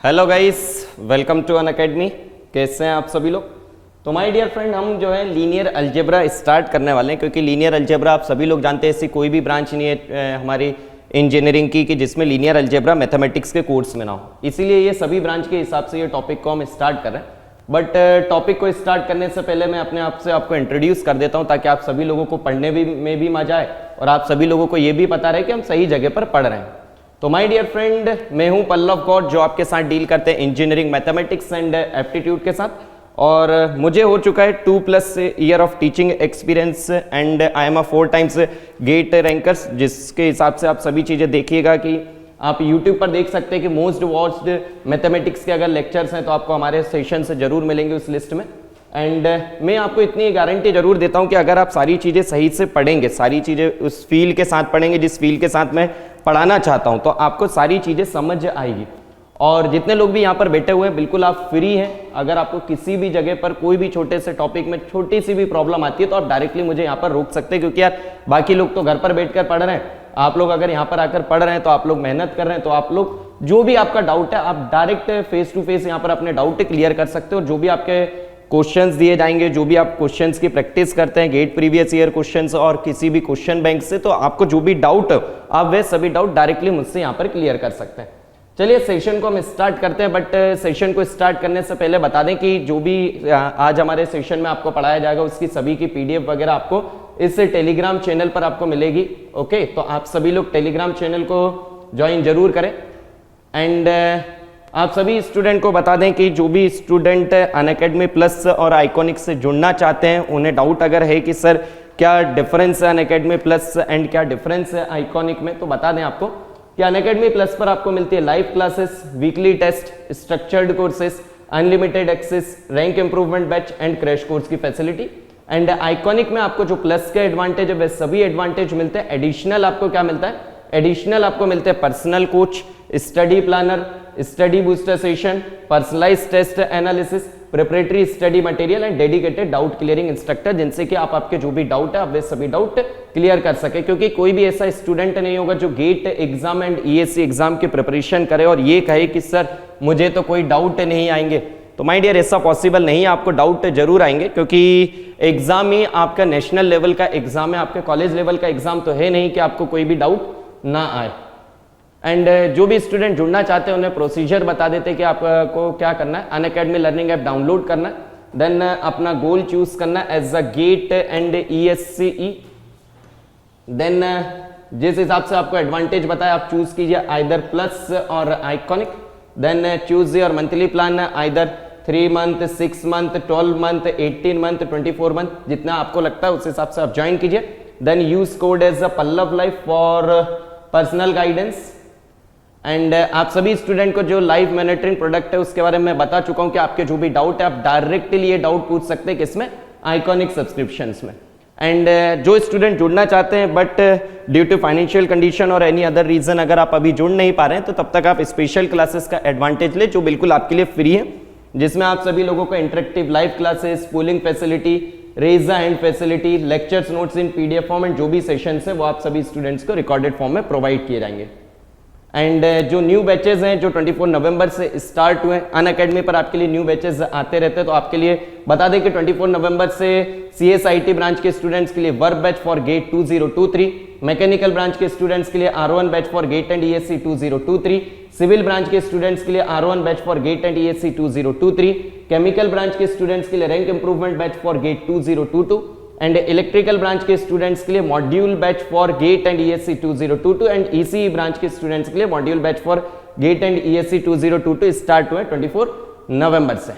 Hello guys, welcome to Unacademy. कैसे हैं आप सभी लोग? तो माय डियर फ्रेंड, हम जो है लीनियर अलजेब्रा स्टार्ट करने वाले हैं, क्योंकि लीनियर अलजेब्रा आप सभी लोग जानते हैं ऐसी कोई भी ब्रांच नहीं है हमारी इंजीनियरिंग की कि जिसमें लीनियर अलजेब्रा मैथमेटिक्स के कोर्स में ना हो। इसीलिए ये सभी ब्रांच के हिसाब से ये टॉपिक को हम स्टार्ट कर रहे हैं। बट टॉपिक को स्टार्ट करने से पहले मैं अपने आप से आपको इंट्रोड्यूस कर देता हूँ, ताकि आप सभी लोगों को पढ़ने में भी मजा आए और आप सभी लोगों को ये भी पता रहे कि हम सही जगह पर पढ़ रहे हैं। तो माय डियर फ्रेंड, मैं हूं पल्लव गौड़, जो आपके साथ डील करते हैं इंजीनियरिंग मैथमेटिक्स एंड एप्टीट्यूड के साथ। और मुझे हो चुका है 2+ year of teaching experience and I am a 4 times GATE rankers, जिसके हिसाब से आप सभी चीज़ें देखिएगा कि आप YouTube पर देख सकते हैं कि मोस्ट वॉच्ड मैथमेटिक्स के अगर लेक्चर्स हैं तो आपको हमारे सेशन से जरूर मिलेंगे उस लिस्ट में। एंड मैं आपको इतनी गारंटी जरूर देता हूं कि अगर आप सारी चीज़ें सही से पढ़ेंगे, सारी चीज़ें उस फील्ड के साथ पढ़ेंगे जिस फील्ड के साथ मैं पढ़ाना चाहता हूं, तो आपको सारी चीज़ें समझ आएगी। और जितने लोग भी यहाँ पर बैठे हुए हैं, बिल्कुल आप फ्री हैं। अगर आपको किसी भी जगह पर कोई भी छोटे से टॉपिक में छोटी सी भी प्रॉब्लम आती है तो आप डायरेक्टली मुझे यहाँ पर रोक सकते हैं, क्योंकि यार बाकी लोग तो घर पर बैठकर पढ़ रहे हैं, आप लोग अगर यहाँ पर आकर पढ़ रहे हैं तो आप लोग मेहनत कर रहे हैं, तो आप लोग जो भी आपका डाउट है आप डायरेक्ट फेस टू फेस यहाँ पर अपने डाउट क्लियर कर सकते हो। जो भी आपके क्वेश्चंस दिए जाएंगे, जो भी आप क्वेश्चंस की प्रैक्टिस करते हैं, गेट प्रीवियस ईयर क्वेश्चंस और किसी भी क्वेश्चन बैंक से, तो आपको जो भी डाउट आप वे सभी डाउट डायरेक्टली मुझसे यहाँ पर क्लियर कर सकते हैं। चलिए सेशन को हम स्टार्ट करते हैं। बट सेशन को स्टार्ट करने से पहले बता दें कि जो भी आज हमारे सेशन में आपको पढ़ाया जाएगा उसकी सभी की PDF वगैरह आपको इस टेलीग्राम चैनल पर आपको मिलेगी। ओके, तो आप सभी लोग टेलीग्राम चैनल को ज्वाइन जरूर करें। एंड आप सभी स्टूडेंट को बता दें कि जो भी स्टूडेंट अनअकैडमी प्लस और आइकॉनिक से जुड़ना चाहते हैं, उन्हें डाउट अगर है कि सर क्या डिफरेंस है अनअकैडमी प्लस एंड क्या डिफरेंस है आइकॉनिक में, तो बता दें आपको कि अनअकैडमी प्लस पर आपको मिलती है live classes, weekly test, structured courses, unlimited access, rank improvement batch and crash course की फैसिलिटी। एंड आइकॉनिक में आपको जो प्लस के एडवांटेज है वे सभी एडवांटेज मिलते हैं। एडिशनल आपको क्या मिलता है? एडिशनल आपको मिलते हैं personal coach, study planner, study booster session, personalised test analysis, preparatory study material and dedicated doubt clearing instructor, जिनसे कि आप आपके जो भी डाउट है आप वे सभी डाउट क्लियर कर सके। क्योंकि कोई भी ऐसा स्टूडेंट नहीं होगा जो GATE exam and ESC exam की प्रिपरेशन करे और ये कहे कि सर मुझे तो कोई डाउट नहीं आएंगे। तो माय डियर, ऐसा पॉसिबल नहीं है, आपको डाउट जरूर आएंगे, क्योंकि एग्जाम ही आपका नेशनल लेवल का एग्जाम है, आपके कॉलेज लेवल का एग्जाम तो है नहीं कि आपको कोई भी डाउट ना आए। एंड जो भी स्टूडेंट जुड़ना चाहते हैं उन्हें प्रोसीजर बता देते हैं कि आपको क्या करना है। अनअकैडमी लर्निंग ऐप डाउनलोड करना है, देन अपना गोल चूज करना है as a GATE and ESCE। Then जिस हिसाब से आपको एडवांटेज बताया आप चूज कीजिए आइदर प्लस और Iconic. Then choose your monthly plan, either 3 month, 6 month, 12 month, 18 month, 24 month, जितना आपको लगता है उस हिसाब से आप ज्वाइन कीजिए। Then use code as a Pallav life for personal guidance. And आप सभी स्टूडेंट को जो लाइव मॉनिटरिंग प्रोडक्ट है उसके बारे में बता चुका हूं कि आपके जो भी डाउट है आप डायरेक्टली ये डाउट पूछ सकते हैं किसमें? आइकॉनिक सब्सक्रिप्शंस में। एंड जो स्टूडेंट जुड़ना चाहते हैं but due to financial condition और एनी अदर रीजन अगर आप अभी जुड़ नहीं पा रहे हैं, तो तब तक आप स्पेशल क्लासेस का एडवांटेज ले, जो बिल्कुल आपके लिए फ्री है, जिसमें आप सभी लोगों को interactive live classes, polling facility, raise hand facility, lectures notes in PDF form and जो भी सेशंस है वो आप सभी स्टूडेंट्स को रिकॉर्डेड फॉर्म में प्रोवाइड किए जाएंगे। एंड जो न्यू बैचेज हैं जो 24 नवंबर से स्टार्ट हुए, अनअकैडमी पर आपके लिए न्यू बैचेज आते रहते हैं, तो आपके लिए बता दें कि 24 नवंबर से CSIT ब्रांच के स्टूडेंट्स के लिए work batch for GATE 2023, mechanical branch के स्टूडेंट्स के लिए R1 batch for GATE and ESC 2023, civil branch के स्टूडेंट्स के लिए R1 batch for GATE and ESC 2023, chemical branch के स्टूडेंट्स के लिए rank improvement batch for GATE 2022 and electrical branch के स्टूडेंट्स के लिए module batch for GATE and ESC 2022 and ECE branch के स्टूडेंट्स के लिए module batch for GATE and ESC 2022 start हुए 24 नवंबर से।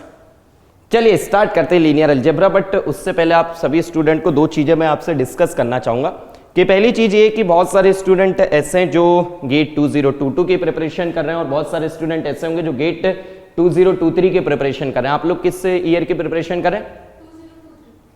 चलिए स्टार्ट करते हैं लीनियर अलजेब्रा। बट उससे पहले आप सभी स्टूडेंट को 2 चीजें मैं आपसे डिस्कस करना चाहूंगा कि पहली चीज ये कि बहुत सारे स्टूडेंट ऐसे हैं जो गेट 2022 की प्रिपरेशन कर रहे हैं और बहुत सारे स्टूडेंट ऐसे होंगे जो गेट 2023 की प्रिपरेशन कर रहे हैं। आप लोग किस ईयर की प्रिपरेशन कर रहे हैं?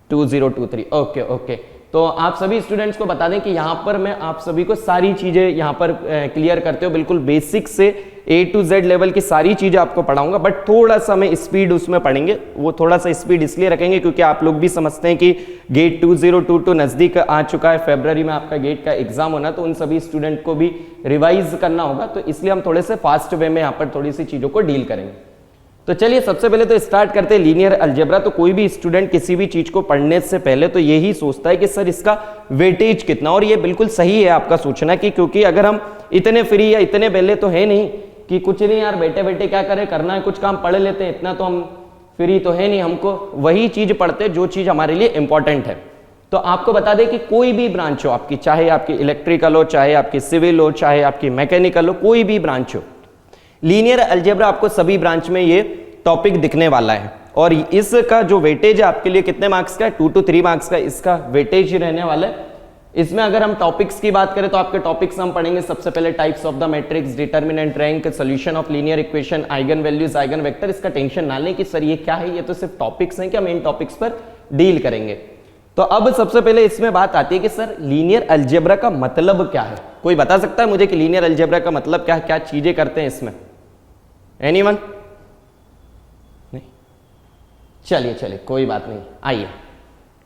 2023। ओके। तो आप सभी स्टूडेंट्स को बता दें कि यहाँ पर मैं आप सभी को सारी चीजें यहाँ पर क्लियर करते हो, बिल्कुल बेसिक से A to Z लेवल की सारी चीजें आपको पढ़ाऊंगा, बट थोड़ा सा मैं स्पीड उसमें पढ़ेंगे। वो थोड़ा सा स्पीड इसलिए रखेंगे क्योंकि आप लोग भी समझते हैं कि गेट 2022 नजदीक आ चुका है, फरवरी में आपका गेट का एग्जाम होना, तो उन सभी स्टूडेंट को भी रिवाइज करना होगा, तो इसलिए हम थोड़े से फास्ट वे में यहाँ पर थोड़ी सी चीजों को डील करेंगे। तो चलिए सबसे पहले तो स्टार्ट करते हैं लीनियर अलजेब्रा। तो कोई भी स्टूडेंट किसी भी चीज को पढ़ने से पहले तो यही सोचता है कि सर इसका वेटेज कितना, और ये बिल्कुल सही है आपका सोचना कि क्योंकि अगर हम इतने फ्री या इतने पहले तो है नहीं कि कुछ नहीं यार बैठे बैठे क्या करें, करना है कुछ काम पढ़ लेते हैं, इतना तो हम फ्री तो है नहीं, हमको वही चीज पढ़ते जो चीज हमारे लिए इंपॉर्टेंट है। तो आपको बता दें कि कोई भी ब्रांच हो आपकी, चाहे आपकी इलेक्ट्रिकल हो, चाहे आपकी सिविल हो, चाहे आपकी मैकेनिकल हो, कोई भी ब्रांच हो, लीनियर अलजेब्रा आपको सभी ब्रांच में ये टॉपिक दिखने वाला है। और इसका जो वेटेज है आपके लिए कितने मार्क्स का है, 2 to 3 मार्क्स का इसका वेटेज ही रहने वाला है। इसमें अगर हम टॉपिक्स की बात करें तो आपके टॉपिक्स हम पढ़ेंगे सबसे पहले types of the matrix, determinant rank, solution of linear equation, eigen values, eigen vector. इसका टेंशन ना लें कि सर ये क्या है, ये तो सिर्फ टॉपिक्स हैं, क्या मेन टॉपिक्स पर डील करेंगे। तो अब सबसे पहले इसमें बात आती है कि सर लीनियर अलजेब्रा का मतलब क्या है। कोई बता सकता है मुझे कि लीनियर अलजेब्रा का मतलब क्या है, क्या चीजें करते हैं इसमें? एनीवन? नहीं, चलिए कोई बात नहीं। आइए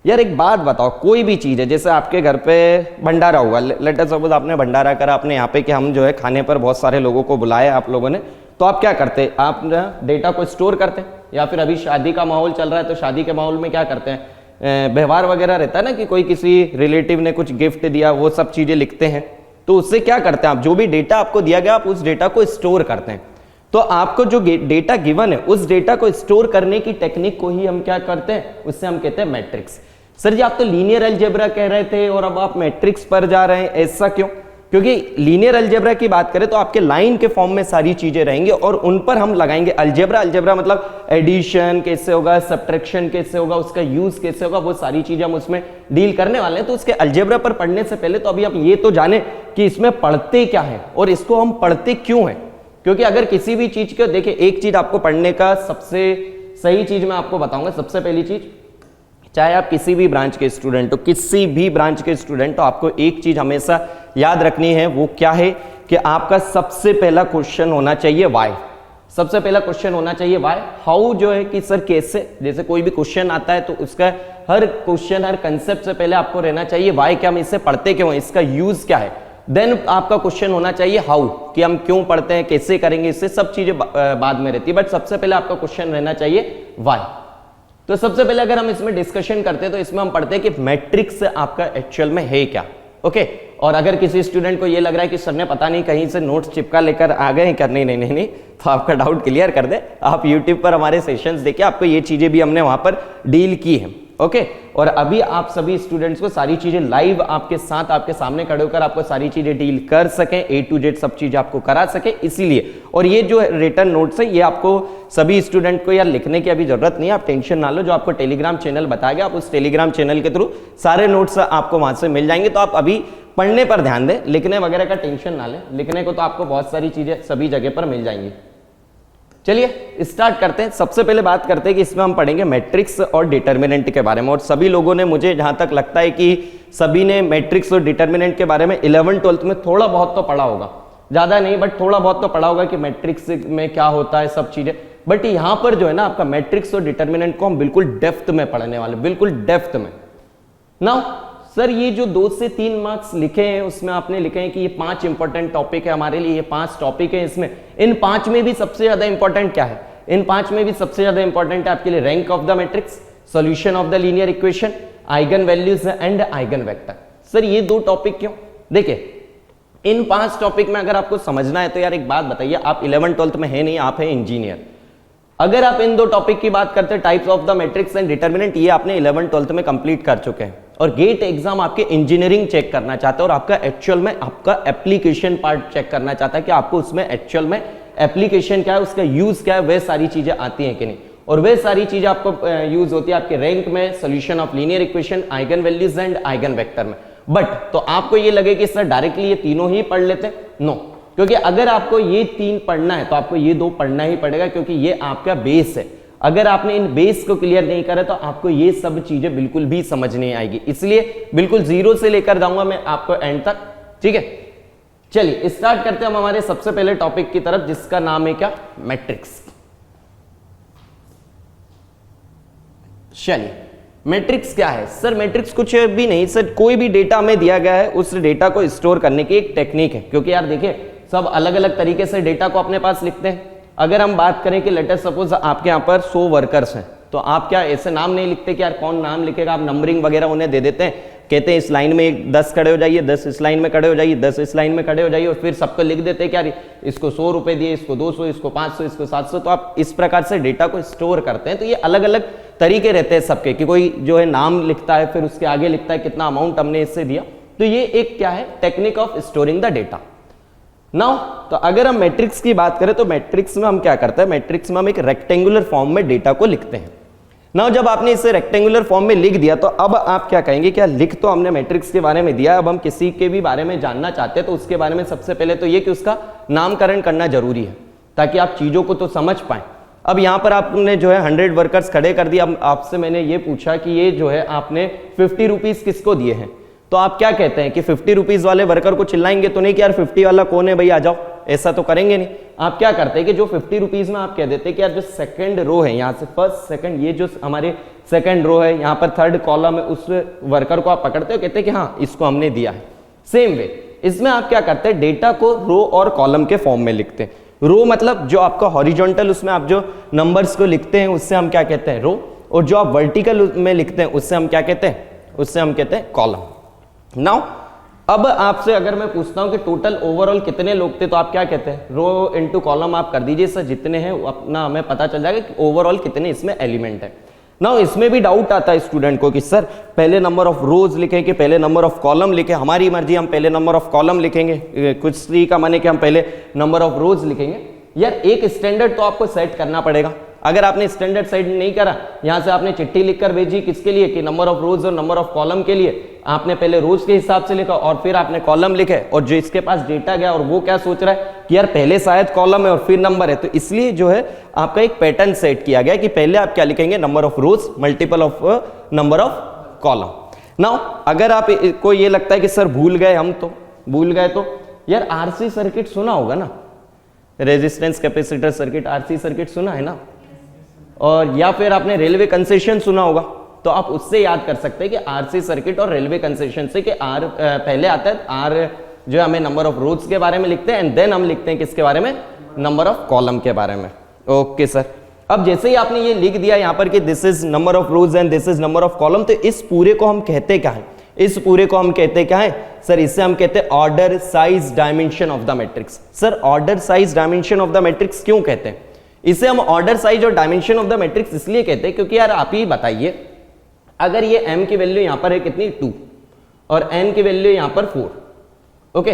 यार एक बात बताओ, कोई भी चीज है, जैसे आपके घर पे भंडारा हुआ, लेट अस सपोज आपने भंडारा करा अपने यहाँ पे कि हम जो है खाने पर बहुत सारे लोगों को बुलाया आप लोगों ने, तो आप क्या करते? आप डेटा को स्टोर करते हैं, या फिर अभी शादी का माहौल चल रहा है तो शादी के माहौल में क्या करते हैं, व्यवहार वगैरह रहता है ना कि कोई किसी रिलेटिव ने कुछ गिफ्ट दिया, वो सब चीजें लिखते हैं, तो उससे क्या करते हैं आप, जो भी डेटा आपको दिया गया आप उस डेटा को स्टोर करते हैं। तो आपको जो डेटा गिवन है उस डेटा को स्टोर करने की टेक्निक को ही हम क्या करते हैं, उससे हम कहते हैं मैट्रिक्स। सर जी आप तो लीनियर अलजेब्रा कह रहे थे और अब आप मैट्रिक्स पर जा रहे हैं, ऐसा क्यों? क्योंकि लीनियर अलजेब्रा की बात करें तो आपके लाइन के फॉर्म में सारी चीजें रहेंगी और उन पर हम लगाएंगे अलजेब्रा। अलजेब्रा मतलब एडिशन कैसे होगा, सब्ट्रैक्शन कैसे होगा, उसका यूज कैसे होगा, वो सारी चीजें हम उसमें डील करने वाले हैं। तो उसके अलजेब्रा पर पढ़ने से पहले तो अभी आप ये तो जाने कि इसमें पढ़ते क्या है और इसको हम पढ़ते क्यों है। क्योंकि अगर किसी भी चीज को देखिए, एक चीज आपको पढ़ने का सबसे सही चीज मैं आपको बताऊंगा। सबसे पहली चीज, चाहे आप किसी भी ब्रांच के स्टूडेंट हो, किसी भी ब्रांच के स्टूडेंट हो, आपको एक चीज हमेशा याद रखनी है, वो क्या है कि आपका सबसे पहला क्वेश्चन होना चाहिए व्हाई। सबसे पहला क्वेश्चन होना चाहिए व्हाई। हाउ जो है कि सर कैसे, जैसे कोई भी क्वेश्चन आता है तो उसका हर क्वेश्चन हर कंसेप्ट से पहले आपको रहना चाहिए व्हाई, क्या हम इसे पढ़ते क्यों, इसका यूज क्या है। देन आपका क्वेश्चन होना चाहिए हाउ, कि हम क्यों पढ़ते हैं, कैसे करेंगे, इससे सब चीजें बाद में रहती है, बट सबसे पहले आपका क्वेश्चन रहना चाहिए व्हाई। तो सबसे पहले अगर हम इसमें डिस्कशन करते हैं तो इसमें हम पढ़ते हैं कि मैट्रिक्स आपका एक्चुअल में है क्या। ओके, और अगर किसी स्टूडेंट को ये लग रहा है कि सर ने पता नहीं कहीं से नोट्स चिपका लेकर आ गए क्या, नहीं, तो आपका डाउट क्लियर कर दे, आप यूट्यूब पर हमारे सेशंस देखिए, आपको ये चीजें भी हमने वहां पर डील की है। ओके, और अभी आप सभी स्टूडेंट्स को सारी चीजें लाइव आपके साथ आपके सामने खड़े होकर आपको सारी चीजें डील कर सकें, A to Z सब चीज आपको करा सके, इसीलिए। और ये जो रिटर्न नोट्स है ये आपको सभी स्टूडेंट को यार लिखने की अभी जरूरत नहीं है, आप टेंशन ना लो, जो आपको टेलीग्राम चैनल बताया गया आप उस टेलीग्राम चैनल के थ्रू सारे नोट्स आपको वहां से मिल जाएंगे। तो आप अभी पढ़ने पर ध्यान दें, लिखने वगैरह का टेंशन ना लें, लिखने को तो आपको बहुत सारी चीजें सभी जगह पर मिल जाएंगी। चलिए स्टार्ट करते हैं। सबसे पहले बात करते हैं कि इसमें हम पढ़ेंगे मैट्रिक्स और डिटर्मिनेंट के बारे में। और सभी लोगों ने, मुझे जहां तक लगता है कि सभी ने मैट्रिक्स और डिटर्मिनेंट के बारे में 11th-12th में थोड़ा बहुत तो पढ़ा होगा, ज्यादा नहीं बट थोड़ा बहुत तो पढ़ा होगा कि मैट्रिक्स में क्या होता है, सब चीजें। बट यहां पर जो है ना आपका मैट्रिक्स और डिटर्मिनेंट को हम बिल्कुल डेप्थ में पढ़ने वाले, बिल्कुल डेप्थ में। नाउ सर ये जो 2 से 3 मार्क्स लिखे हैं उसमें आपने लिखे हैं कि ये 5 इंपॉर्टेंट टॉपिक है हमारे लिए, ये 5 टॉपिक है। इसमें इन 5 में भी सबसे ज्यादा इंपॉर्टेंट क्या है, इन 5 में भी सबसे ज्यादा इंपॉर्टेंट है आपके लिए rank of the matrix, solution of the linear equation, eigen values and eigen vector. Sir ये 2 टॉपिक क्यों? देखिए इन 5 टॉपिक में अगर आपको समझना है तो यार एक बात बताइए, आप 11th-12th में है नहीं, आप है इंजीनियर। अगर आप इन 2 टॉपिक की बात करते हैं, types of the matrix and determinant, ये आपने 11th-12th में कंप्लीट कर चुके हैं और गेट एग्जाम आपके इंजीनियरिंग चेक करना चाहता है और आपका एक्चुअल में आपका एप्लीकेशन पार्ट चेक करना चाहता है कि आपको उसमें एक्चुअल में एप्लीकेशन क्या है, उसका यूज क्या है, वे सारी चीजें आती हैं कि नहीं। और वे सारी चीजें आपको यूज होती है आपके रैंक में, solution of linear equation, eigen values and eigen vector में। बट तो आपको ये लगे कि सर डायरेक्टली ये तीनों ही पढ़ लेते हैं, नो, क्योंकि अगर आपको ये 3 पढ़ना है तो आपको ये 2 पढ़ना ही पड़ेगा, क्योंकि ये आपका बेस है। अगर आपने इन बेस को क्लियर नहीं करा तो आपको ये सब चीजें बिल्कुल भी समझ नहीं आएगी, इसलिए बिल्कुल जीरो से लेकर जाऊंगा मैं आपको एंड तक, ठीक है। चलिए स्टार्ट करते हैं हम हमारे सबसे पहले टॉपिक की तरफ, जिसका नाम है क्या, मैट्रिक्स। चलिए मैट्रिक्स क्या है सर? मैट्रिक्स कुछ भी नहीं सर, कोई भी डेटा हमें दिया गया है उस डेटा को स्टोर करने की एक टेक्निक है, क्योंकि यार देखिए सब अलग अलग तरीके से डेटा को अपने पास लिखते हैं। अगर हम बात करें कि लेटर सपोज आपके यहाँ पर 100 वर्कर्स हैं, तो आप क्या ऐसे नाम नहीं लिखते कि यार कौन नाम लिखेगा, आप नंबरिंग वगैरह उन्हें दे देते हैं, कहते हैं इस लाइन में 10 खड़े हो जाइए, 10 इस लाइन में खड़े हो जाइए, 10 इस लाइन में खड़े हो जाइए, और फिर सबको लिख देते हैं कि यार इसको 100 रुपए दिए, इसको 200, इसको 500, इसको 700। तो आप इस प्रकार से डेटा को स्टोर करते हैं। तो ये अलग अलग तरीके रहते हैं सबके, कि कोई जो है नाम लिखता है, फिर उसके आगे लिखता है कितना अमाउंट हमने इससे दिया। तो ये एक क्या है, technique of storing the data. Now तो अगर हम मैट्रिक्स की बात करें तो मैट्रिक्स में हम क्या करते हैं, मैट्रिक्स में हम एक रेक्टेंगुलर फॉर्म में डेटा को लिखते हैं। नाउ जब आपने इसे रेक्टेंगुलर फॉर्म में लिख दिया तो अब आप क्या कहेंगे, क्या लिख तो हमने मैट्रिक्स के बारे में दिया, अब हम किसी के भी बारे में जानना चाहते हैं तो उसके बारे में सबसे पहले तो ये कि उसका नामकरण करना जरूरी है, ताकि आप चीजों को तो समझ पाए। अब यहां पर आपने जो है 100 वर्कर्स खड़े कर दिया, अब आपसे मैंने ये पूछा कि ये जो है आपने 50 रुपीज किसको दिए हैं, तो आप क्या कहते हैं कि 50 रुपीज वाले वर्कर को चिल्लाएंगे तो नहीं कि यार 50 वाला कौन है भाई आ जाओ, ऐसा तो करेंगे नहीं। आप क्या करते हैं कि जो 50 रुपीज में आप कह देते हैं कि यार जो सेकंड रो है, यहाँ से फर्स्ट सेकंड, ये जो हमारे सेकंड रो है, यहाँ पर थर्ड कॉलम है, उस वर्कर को आप पकड़ते हो, कहते हैं कि हाँ इसको हमने दिया है। सेम वे इसमें आप क्या करते हैं, डेटा को रो और कॉलम के फॉर्म में लिखते हैं। रो मतलब जो आपका हॉरिजॉन्टल, उसमें आप जो नंबर्स को लिखते हैं उससे हम क्या कहते हैं, रो, और जो आप वर्टिकल में लिखते हैं उससे हम क्या कहते हैं, उससे हम कहते हैं कॉलम। नाउ अब आपसे अगर मैं पूछता हूं कि टोटल ओवरऑल कितने लोग थे, तो आप क्या कहते हैं, रो इनटू कॉलम आप कर दीजिए सर, जितने हैं अपना हमें पता चल जाएगा कि ओवरऑल कितने इसमें एलिमेंट है। नाउ इसमें भी डाउट आता है स्टूडेंट को कि सर पहले नंबर ऑफ रोज लिखें कि पहले नंबर ऑफ कॉलम लिखें। हमारी मर्जी, हम पहले नंबर ऑफ कॉलम लिखेंगे, कुछ ट्री का माने कि हम पहले नंबर ऑफ रोज लिखेंगे। यार एक स्टैंडर्ड तो आपको सेट करना पड़ेगा। अगर आपने स्टैंडर्ड सेट नहीं करा, यहां से आपने चिट्ठी लिखकर भेजी किसके लिए, कि नंबर ऑफ रोज और नंबर ऑफ कॉलम के लिए, आपने पहले रोज के हिसाब से लिखा और फिर आपने कॉलम लिखे, और जो इसके पास डेटा गया और वो क्या सोच रहा है कि यार पहले शायद कॉलम है और फिर नंबर है, तो इसलिए जो है आपका एक पैटर्न सेट किया गया कि पहले आप क्या लिखेंगे, number of rose multiple of number of column. Now अगर आप को ये लगता है कि सर भूल गए, हम तो भूल गए, तो यार आरसी सर्किट सुना होगा ना, resistance capacitor circuit, RC circuit सुना है ना, और या फिर आपने रेलवे कंसेशन सुना होगा, तो आप उससे याद कर सकते हैं कि आरसी सर्किट और रेलवे कंसेशन से कि आर पहले आता है, आर जो है हमें नंबर ऑफ रोड्स के बारे में लिखते हैं, एंड देन हम लिखते हैं किसके बारे में, नंबर ऑफ कॉलम के बारे में। ओके सर, अब जैसे ही आपने ये लिख दिया यहाँ पर कि this is number of rose and this is number of column, तो इस पूरे को हम कहते क्या है, इस पूरे को हम कहते क्या है सर, इसे हम कहते हैं order size dimension of the matrix. Sir order size dimension of the matrix क्यों कहते हैं, इसे हम ऑर्डर साइज और डायमेंशन ऑफ द मैट्रिक्स इसलिए कहते हैं क्योंकि यार आप ही बताइए, अगर ये m की वैल्यू यहां पर है कितनी 2 और n की वैल्यू यहां पर 4, ओके,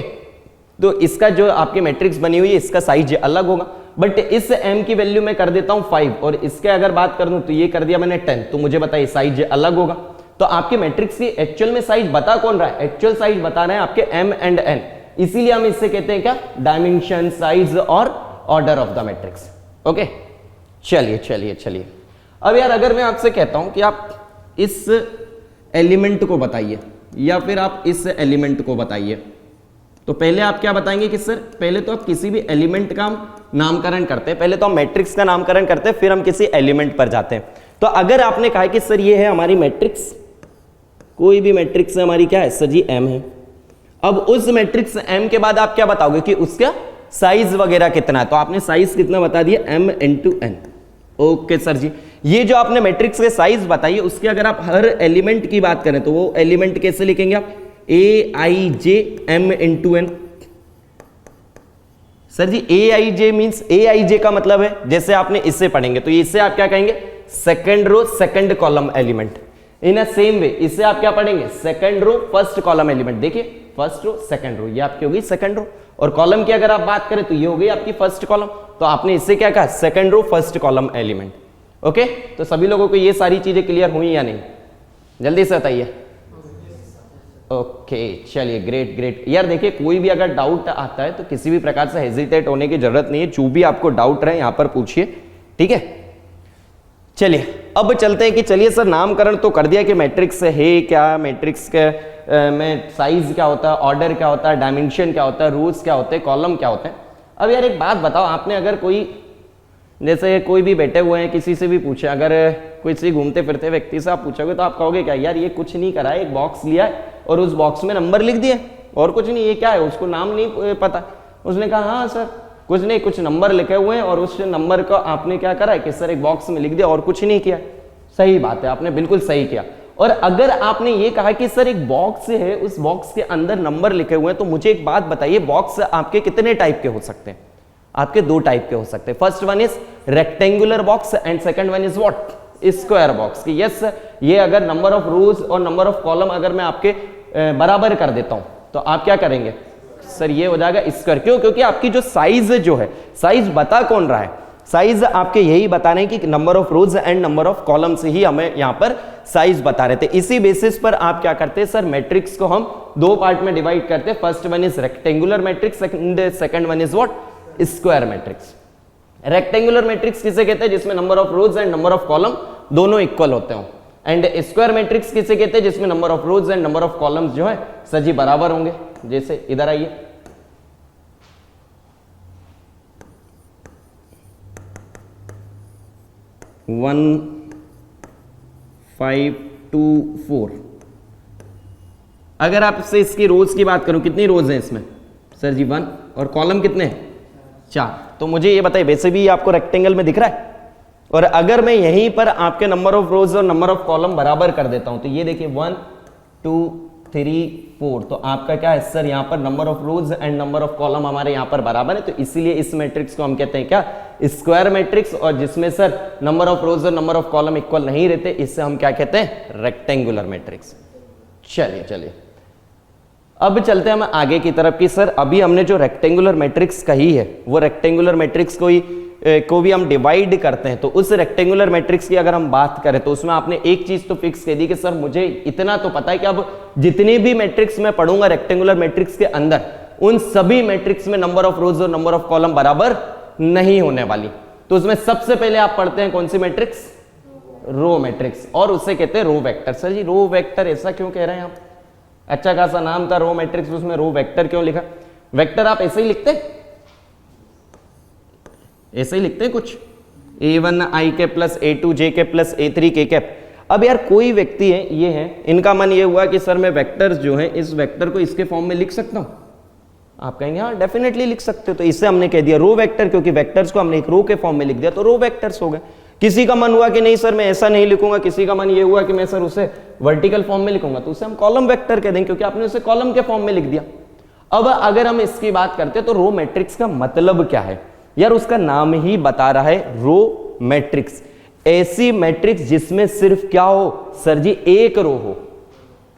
तो इसका जो आपकी मैट्रिक्स बनी हुई है इसका साइज अलग होगा। बट इस m की वैल्यू मैं कर देता हूं 5 और इसके अगर बात कर दूं तो ये कर दिया मैंने 10, तो मुझे बताइए साइज अलग होगा। तो आपके मैट्रिक्स की एक्चुअल में साइज बता कौन रहा है, एक्चुअल साइज बता रहे हैं आपके m एंड n, इसीलिए हम इससे कहते हैं क्या, डायमेंशन, साइज और order of the matrix. Okay चलिए चलिए चलिए, अब यार अगर मैं आपसे कहता हूं कि आप इस एलिमेंट को बताइए या फिर आप इस एलिमेंट को बताइए, तो पहले आप क्या बताएंगे कि सर पहले तो आप किसी भी एलिमेंट का नामकरण करते हैं, पहले तो हम मैट्रिक्स का नामकरण करते हैं, फिर हम किसी एलिमेंट पर जाते हैं। तो अगर आपने कहा कि सर ये है हमारी मैट्रिक्स, कोई भी मैट्रिक्स हमारी क्या है सर जी m है, अब उस मैट्रिक्स m के बाद आप क्या बताओगे कि उसका साइज वगैरह कितना है, तो आपने साइज कितना बता दिया m into n। Okay sir जी, ये जो आपने मैट्रिक्स के साइज बताइए उसके अगर आप हर एलिमेंट की बात करें तो वो एलिमेंट कैसे लिखेंगे आप, ए I J m into n। Sir ji A I J means, A I जे का मतलब है जैसे आपने इससे पढ़ेंगे तो इससे आप क्या कहेंगे, second row second column element. In a same way इससे आप क्या पढ़ेंगे, second row first column element. देखिए फर्स्ट रो सेकंड रो, ये आपकी होगी सेकंड रो, और कॉलम की अगर आप बात करें तो ये हो गई आपकी फर्स्ट कॉलम, तो आपने इससे क्या कहा, second row first column element. Okay, तो सभी लोगों को ये सारी चीजें क्लियर हुई या नहीं, जल्दी से बताइए। ओके चलिए, ग्रेट ग्रेट। यार देखिए कोई भी अगर डाउट आता है तो किसी भी प्रकार से हेजिटेट होने की जरूरत नहीं है, जो भी आपको डाउट रहे यहां पर पूछिए, ठीक है। चलिए अब चलते हैं कि चलिए सर नामकरण तो कर दिया कि मैट्रिक्स है क्या, मैट्रिक्स के में साइज क्या होता है, ऑर्डर क्या होता है, डायमेंशन क्या होता है, रोज क्या होते हैं, कॉलम क्या होते हैं। अब यार एक बात बताओ, आपने अगर कोई जैसे कोई भी बैठे हुए हैं किसी से भी पूछे, अगर किसी घूमते फिरते व्यक्ति से आप पूछोगे तो आप कहोगे क्या यार ये कुछ नहीं करा है, एक बॉक्स लिया है और उस बॉक्स में नंबर लिख दिए और कुछ नहीं, ये क्या है, उसको नाम नहीं पता। उसने कहा हाँ सर कुछ नहीं, कुछ नंबर लिखे हुए हैं और उस नंबर को आपने क्या करा है कि सर एक बॉक्स में लिख दिया और कुछ नहीं किया। सही बात है, आपने बिल्कुल सही किया। और अगर आपने ये कहा कि सर एक बॉक्स है, उस बॉक्स के अंदर नंबर लिखे हुए हैं, तो मुझे एक बात बताइए, बॉक्स आपके कितने टाइप के हो सकते हैं? आपके दो टाइप के हो सकते हैं। First one is rectangular box and second one is what, square box. Yes ये अगर नंबर ऑफ रोज और नंबर ऑफ कॉलम अगर मैं आपके बराबर कर देता हूं तो आप क्या करेंगे सर, ये हो जाएगा स्क्वायर। क्यों? क्योंकि आपकी जो साइज जो है, साइज बता कौन रहा है, साइज आपके यही बता रहे हैं कि number of rose and number of column से ही हमें यहां पर साइज बता रहे थे। इसी बेसिस पर आप क्या करते हैं सर, मैट्रिक्स को हम दो पार्ट में डिवाइड करते हैं। First one is rectangular matrix, second one is what, square matrix. Rectangular matrix किसे कहते हैं? जिसमें number of rose and number of column दोनों इक्वल होते हो। एंड स्क्वायर मैट्रिक्स किसे कहते हैं? जिसमें number of rose and number of columns जो है सर जी बराबर होंगे। जैसे इधर आइए, वन 5 2 4। अगर आपसे इसकी रोज की बात करूं, कितनी रोज हैं इसमें सर जी? 1। और कॉलम कितने हैं? 4। तो मुझे ये बताइए, वैसे भी आपको रेक्टेंगल में दिख रहा है, और अगर मैं यहीं पर आपके नंबर ऑफ रोज और नंबर ऑफ कॉलम बराबर कर देता हूं तो ये देखिए 1 2 3 4, तो आपका क्या है सर, यहां पर number of rose and number of column हमारे यहां पर बराबर है। तो इसीलिए इस मैट्रिक्स को हम कहते हैं क्या, स्क्वायर मैट्रिक्स। और जिसमें सर नंबर ऑफ रोज और नंबर ऑफ कॉलम इक्वल नहीं रहते, इससे हम क्या कहते हैं, रेक्टेंगुलर मैट्रिक्स। चलिए अब चलते हैं हम आगे की तरफ कि सर अभी हमने जो रेक्टेंगुलर मैट्रिक्स कही है, वो रेक्टेंगुलर मैट्रिक्स को भी हम डिवाइड करते हैं। तो उस रेक्टेंगुलर मैट्रिक्स की अगर हम बात करें तो उसमें आपने एक चीज तो फिक्स कह दी कि सर मुझे इतना तो पता है कि अब जितनी भी मैट्रिक्स मैं पढ़ूंगा रेक्टेंगुलर मैट्रिक्स के अंदर, उन सभी मैट्रिक्स में नंबर ऑफ रोज और नंबर ऑफ कॉलम बराबर नहीं होने वाली। तो उसमें सबसे पहले आप पढ़ते हैं कौन सी मैट्रिक्स, रो मैट्रिक्स, और उसे कहते हैं रो वेक्टर। सर जी रो वेक्टर ऐसा क्यों कह रहे हैं आप? अच्छा खासा नाम था रो मैट्रिक्स, उसमें रो वेक्टर क्यों लिखा? वेक्टर आप ऐसे ही लिखते, ऐसे ही लिखते हैं कुछ, a1 i के प्लस a2 j के प्लस a3 k कैप। अब यार कोई व्यक्ति है, ये है, इनका मन ये हुआ कि सर मैं वेक्टर्स जो है इस वेक्टर को इसके फॉर्म में लिख सकता हूं। आप कहेंगे हाँ डेफिनेटली लिख सकते हो। तो इससे हमने कह दिया रो वेक्टर, क्योंकि वेक्टर्स को हमने एक रो के फॉर्म में लिख दिया तो रो वेक्टर्स हो गए। किसी का मन हुआ कि नहीं सर मैं ऐसा नहीं लिखूंगा, किसी का मन ये हुआ कि मैं सर उसे वर्टिकल फॉर्म में लिखूंगा, तो उसे हम कॉलम वेक्टर कह देंगे, क्योंकि आपने उसे कॉलम के फॉर्म में लिख दिया। अब अगर हम इसकी बात करते हैं तो रो मैट्रिक्स का मतलब क्या है यार, उसका नाम ही बता रहा है रो मैट्रिक्स। ऐसी मैट्रिक्स जिसमें सिर्फ क्या हो सर जी, एक रो हो।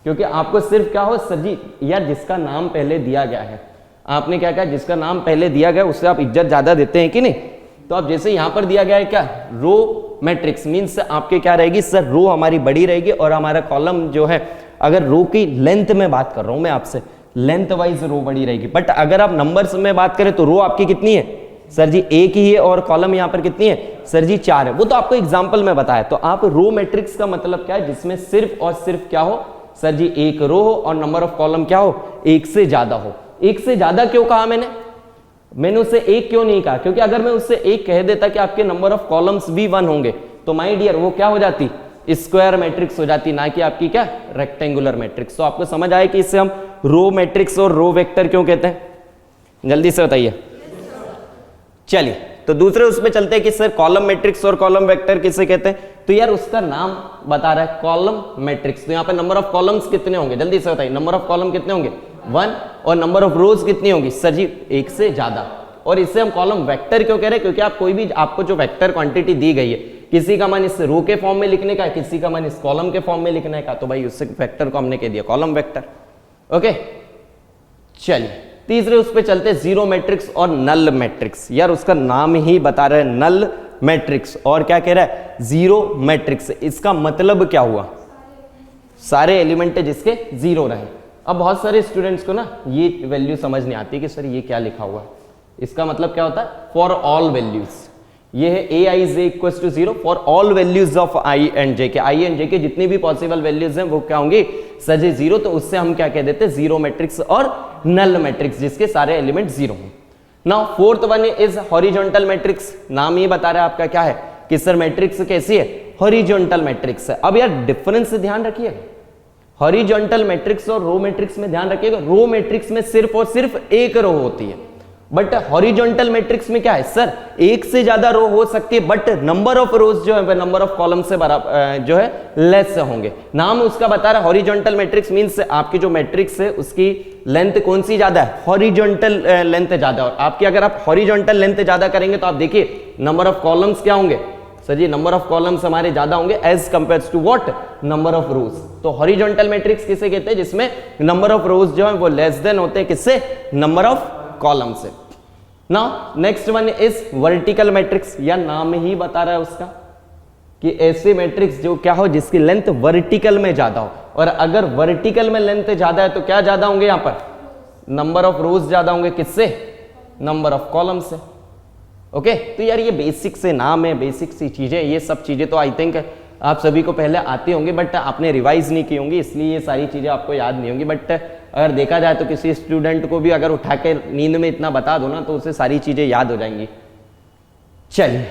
क्योंकि आपको सिर्फ क्या हो सर जी, यार जिसका नाम पहले दिया गया है, आपने क्या कहा, जिसका नाम पहले दिया गया उससे आप इज्जत ज्यादा देते हैं कि नहीं? तो अब जैसे यहां पर दिया गया है क्या, रो मैट्रिक्स, मीन्स आपके क्या रहेगी सर, रो हमारी बड़ी रहेगी और हमारा कॉलम जो है, अगर रो की लेंथ में बात कर रहा हूं मैं आपसे, लेंथ वाइज रो बड़ी रहेगी। बट अगर आप नंबर्स में बात करें तो रो आपकी कितनी है सर जी, एक ही है, और कॉलम यहां पर कितनी है सर जी, 4 है। वो तो आपको एग्जांपल में बताया। तो आप रो मैट्रिक्स का मतलब क्या है, जिसमें सिर्फ और सिर्फ क्या हो सर जी, एक रो हो और नंबर ऑफ कॉलम क्या हो, एक से ज्यादा हो। एक से ज्यादा क्यों कहा मैंने उससे एक क्यों नहीं कहा? क्योंकि अगर मैं उससे एक कह देता कि आपके नंबर ऑफ कॉलम्स भी 1 होंगे तो माय डियर वो क्या हो जाती, स्क्वायर मैट्रिक्स हो जाती, ना कि आपकी क्या, रेक्टेंगुलर मैट्रिक्स। तो आपको समझ आए कि इससे हम रो मैट्रिक्स और रो वेक्टर क्यों कहते हैं? जल्दी से बताइए। चलिए तो दूसरे उसमें चलते हैं कि सर कॉलम मैट्रिक्स और कॉलम वेक्टर किसे कहते हैं? तो यार उसका नाम बता रहा है कॉलम मैट्रिक्स। तो यहां पर नंबर ऑफ कॉलम्स कितने होंगे, जल्दी से बताइए, नंबर ऑफ कॉलम कितने होंगे 1, और नंबर ऑफ रोज कितनी होगी सर जी, एक से ज्यादा। और इससे हम कॉलम वेक्टर क्यों कह रहे हैं? क्योंकि आप कोई भी, आपको जो वेक्टर क्वांटिटी दी गई है, किसी का मन इस रो के फॉर्म में लिखने का है, किसी का मन इस कॉलम के फॉर्म में लिखने का, तो भाई उससे वेक्टर को हमने कह दिया कॉलम वेक्टर। ओके चलिए तीसरे उस पे चलते, जीरो मैट्रिक्स और नल मैट्रिक्स। यार उसका नाम ही बता रहा है नल मैट्रिक्स, और क्या कह रहा है, जीरो मैट्रिक्स। इसका मतलब क्या हुआ, सारे एलिमेंट जिसके जीरो रहे। अब बहुत सारे स्टूडेंट्स को ना ये वैल्यू समझ नहीं आती कि सर ये क्या लिखा हुआ है। इसका मतलब क्या होता है, फॉर ऑल वैल्यूज, ये है A I J equal to 0 for all values of I and J के, आई एंड जे के जितनी भी पॉसिबल वैल्यूज हैं वो क्या होंगी सर जी 0, तो उससे हम क्या कह देते हैं जीरो मैट्रिक्स और नल मैट्रिक्स जिसके सारे एलिमेंट 0 हों। Now fourth one is horizontal matrix, नाम ये बता रहा है आपका क्या है कि सर मैट्रिक्स कैसी है, हॉरिजॉन्टल मैट्रिक्स है। अब यार डिफरेंस से ध्यान रखिएगा, हॉरिजॉन्टल मैट्रिक्स और रो मैट्रिक्स में ध्यान रखिएगा, रो मैट्रिक्स में सिर्फ और सिर्फ एक रो होती है, बट हॉरिजॉन्टल मैट्रिक्स में क्या है सर एक से ज्यादा रो हो सकती है, बट नंबर ऑफ रोज जो है नंबर ऑफ कॉलम से बराबर जो है लेस होंगे। नाम उसका बता रहा है हॉरिजॉन्टल मैट्रिक्स मींस आपकी जो मैट्रिक्स है उसकी लेंथ कौन सी ज्यादा है, हॉरिजॉन्टल लेंथ ज्यादा, और आपकी अगर आप हॉरिजॉन्टल लेंथ ज्यादा करेंगे तो आप देखिए नंबर ऑफ कॉलम्स क्या होंगे sir ji, number of columns हमारे ज्यादा होंगे as compare to what, number of rows. तो हॉरिजॉन्टल मैट्रिक्स किसे कहते हैं, जिसमें नंबर ऑफ रोज जो है वो लेस देन होते हैं किससे, नंबर ऑफ कॉलम से। Now next one is vertical matrix, या नाम ही बता रहा है उसका कि ऐसे मैट्रिक्स जो क्या हो जिसकी लेंथ वर्टिकल में ज्यादा हो, और अगर वर्टिकल में लेंथ ज्यादा है तो क्या ज्यादा होंगे यहां पर, नंबर ऑफ रोज ज्यादा होंगे किससे, नंबर ऑफ कॉलम से। ओके तो यार ये बेसिक से नाम है, बेसिक सी चीजें, ये सब चीजें तो आई थिंक आप सभी को पहले आती होंगी, बट आपने रिवाइज नहीं की होंगी इसलिए ये सारी चीजें आपको याद नहीं होंगी। बट अगर देखा जाए तो किसी स्टूडेंट को भी अगर उठा के नींद में इतना बता दो ना तो उसे सारी चीजें याद हो जाएंगी। चलिए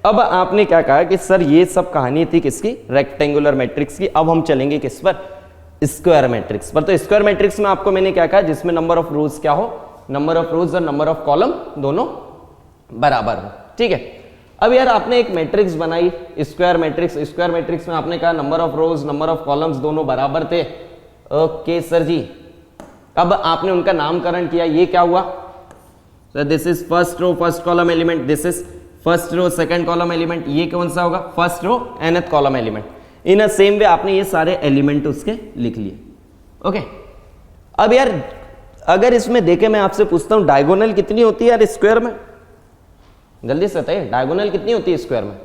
अब आपने क्या कहा कि सर ये सब कहानी थी किसकी, रेक्टेंगुलर मैट्रिक्स की। अब हम चलेंगे किस पर, स्क्वायर मैट्रिक्स पर। तो स्क्वायर मैट्रिक्स में आपको मैंने क्या कहा, जिसमें नंबर ऑफ रोज क्या हो, नंबर ऑफ रोज और नंबर ऑफ कॉलम दोनों बराबर हो। ठीक है, अब यार आपने एक मैट्रिक्स बनाई स्क्वायर मैट्रिक्स, स्क्वायर मैट्रिक्स में आपने कहा number of rose number of columns दोनों बराबर थे। ओके सर जी, अब आपने उनका नामकरण किया, ये क्या हुआ sir, this is first row first column element, this is first row second column element, ये कौन सा होगा, first row nth column element. In a same way आपने ये सारे एलिमेंट उसके लिख लिए। ओके अब यार अगर इसमें देखे मैं आपसे पूछता हूं डायगोनल कितनी होती है यार स्क्वायर में, जल्दी से बताइए डायगोनल कितनी होती है स्क्वायर में।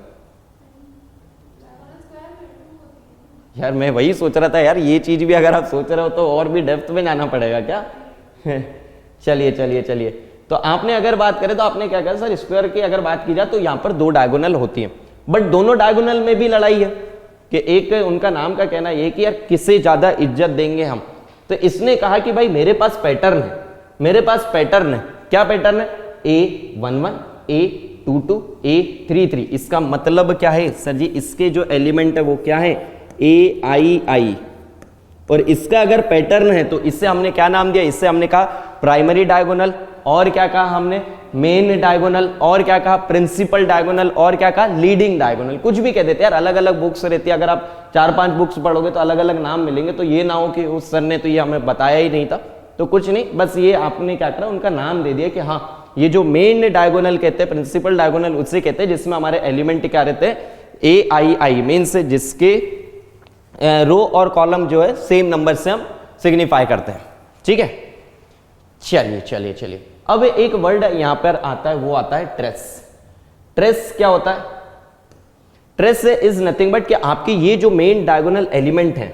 यार मैं वही सोच रहा था यार, ये चीज भी अगर आप सोच रहे हो तो और भी डेप्थ में जाना पड़ेगा क्या चलिए चलिए चलिए, तो आपने अगर बात करें तो आपने क्या कहा सर, स्क्वायर की अगर बात की जाए तो यहां पर 2 डायगोनल होती है, बट दोनों डायगोनल में भी लड़ाई है कि एक उनका नाम का कहना है कि यार किसे ज्यादा इज्जत देंगे हम। तो इसने कहा कि भाई मेरे पास पैटर्न है, मेरे पास पैटर्न है, क्या पैटर्न है, A11 A22 A33। इसका मतलब क्या है सर जी, इसके जो एलिमेंट है वो क्या है, AII, और इसका अगर पैटर्न है तो इससे हमने क्या नाम दिया, इससे हमने कहा प्राइमरी डायगोनल, और क्या कहा हमने मेन डायगोनल, और क्या कहा प्रिंसिपल डायगोनल, और क्या कहा लीडिंग डायगोनल। कुछ भी कह देते हैं यार, अलग अलग बुक्स रहती है, अगर आप 4-5 बुक्स पढ़ोगे तो अलग अलग नाम मिलेंगे, तो ये ना हो कि उस सर ने तो ये हमें बताया ही नहीं था, तो कुछ नहीं, बस ये आपने क्या करा उनका नाम दे दिया कि हाँ ये जो मेन डायगोनल कहते हैं, प्रिंसिपल डायगोनल उसे कहते हैं, जिसमें हमारे एलिमेंट क्या रहते हैं, AII मीन्स जिसके रो और कॉलम जो है सेम नंबर से हम सिग्निफाई करते हैं। ठीक है, चलिए चलिए चलिए, अब एक वर्ड यहां पर आता है, वो आता है ट्रेस। ट्रेस क्या होता है, ट्रेस इज नथिंग बट कि आपकी ये जो मेन डायगोनल एलिमेंट है,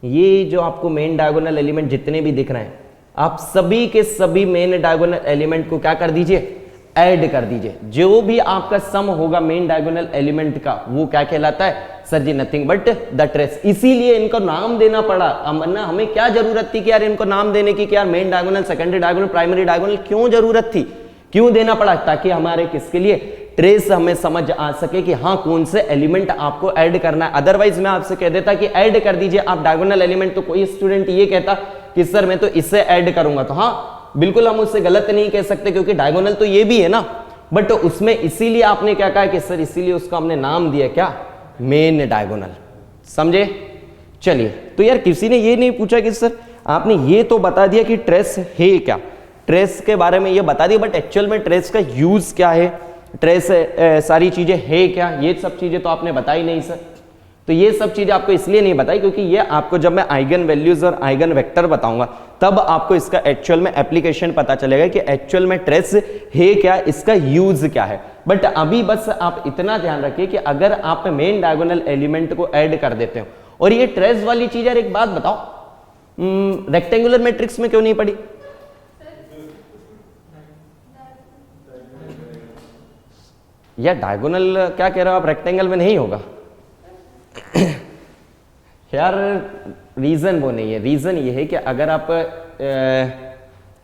ये जो आपको मेन डायगोनल एलिमेंट जितने भी दिख रहे हैं, आप सभी के सभी मेन डायगोनल एलिमेंट को क्या कर दीजिए, ऐड कर दीजिए। जो भी आपका सम होगा मेन डायगोनल एलिमेंट का वो क्या कहलाता है sir ji, nothing but the trace. इसीलिए इनको नाम देना पड़ा, वरना हमें क्या जरूरत थी कि यार इनको नाम देने की कि यार main diagonal secondary diagonal primary diagonal, क्यों जरूरत थी, क्यों देना पड़ा, ताकि हमारे किसके लिए, ट्रेस हमें समझ आ सके कि हाँ कौन से एलिमेंट आपको ऐड करना है। अदरवाइज मैं आपसे कह देता कि ऐड कर दीजिए आप डायगोनल एलिमेंट, तो कोई स्टूडेंट ये कहता कि सर मैं तो इससे ऐड करूंगा, तो हाँ बिल्कुल हम उससे गलत नहीं कह सकते क्योंकि डायगोनल तो ये भी है ना, बट उसमें इसीलिए आपने क्या कहा कि सर इसीलिए उसको हमने नाम दिया क्या, मेन डायगोनल। समझे, चलिए तो यार किसी ने ये नहीं पूछा कि सर आपने ये तो बता दिया कि ट्रेस है क्या, ट्रेस के बारे में ये बता दिया, बट एक्चुअल में ट्रेस का यूज क्या है, ट्रेस सारी चीजें है क्या, ये सब चीजें तो आपने बताई नहीं सर। तो ये सब चीजें आपको इसलिए नहीं बताई क्योंकि ये आपको जब मैं आइगन वैल्यूज और आइगन वेक्टर बताऊंगा तब आपको इसका एक्चुअल में एप्लीकेशन पता चलेगा कि एक्चुअल में ट्रेस है क्या, इसका यूज क्या है। बट अभी बस आप इतना ध्यान रखिए कि अगर आप मेन डायगोनल एलिमेंट को ऐड कर देते हो, और ये ट्रेस वाली चीज यार एक बात बताओ, रेक्टेंगुलर मैट्रिक्स में क्यों नहीं पड़ी, या डायगोनल क्या कह रहे हो आप, रेक्टेंगल में नहीं होगा यार रीजन वो नहीं है, रीजन ये है कि अगर आप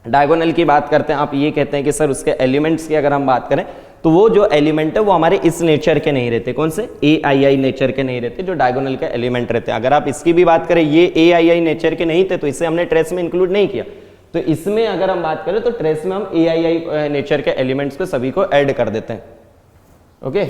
डायगोनल की बात करते हैं, आप ये कहते हैं कि सर उसके एलिमेंट्स की अगर हम बात करें तो वो जो एलिमेंट है वो हमारे इस नेचर के नहीं रहते, कौन से AII नेचर के नहीं रहते, जो डायगोनल के एलिमेंट रहते हैं। अगर आप इसकी भी बात करें, ये AII नेचर के नहीं थे तो इसे हमने ट्रेस में इंक्लूड नहीं किया, तो इसमें अगर हम बात करें तो ट्रेस में हम AII नेचर के एलिमेंट्स को सभी को ऐड कर देते हैं। ओके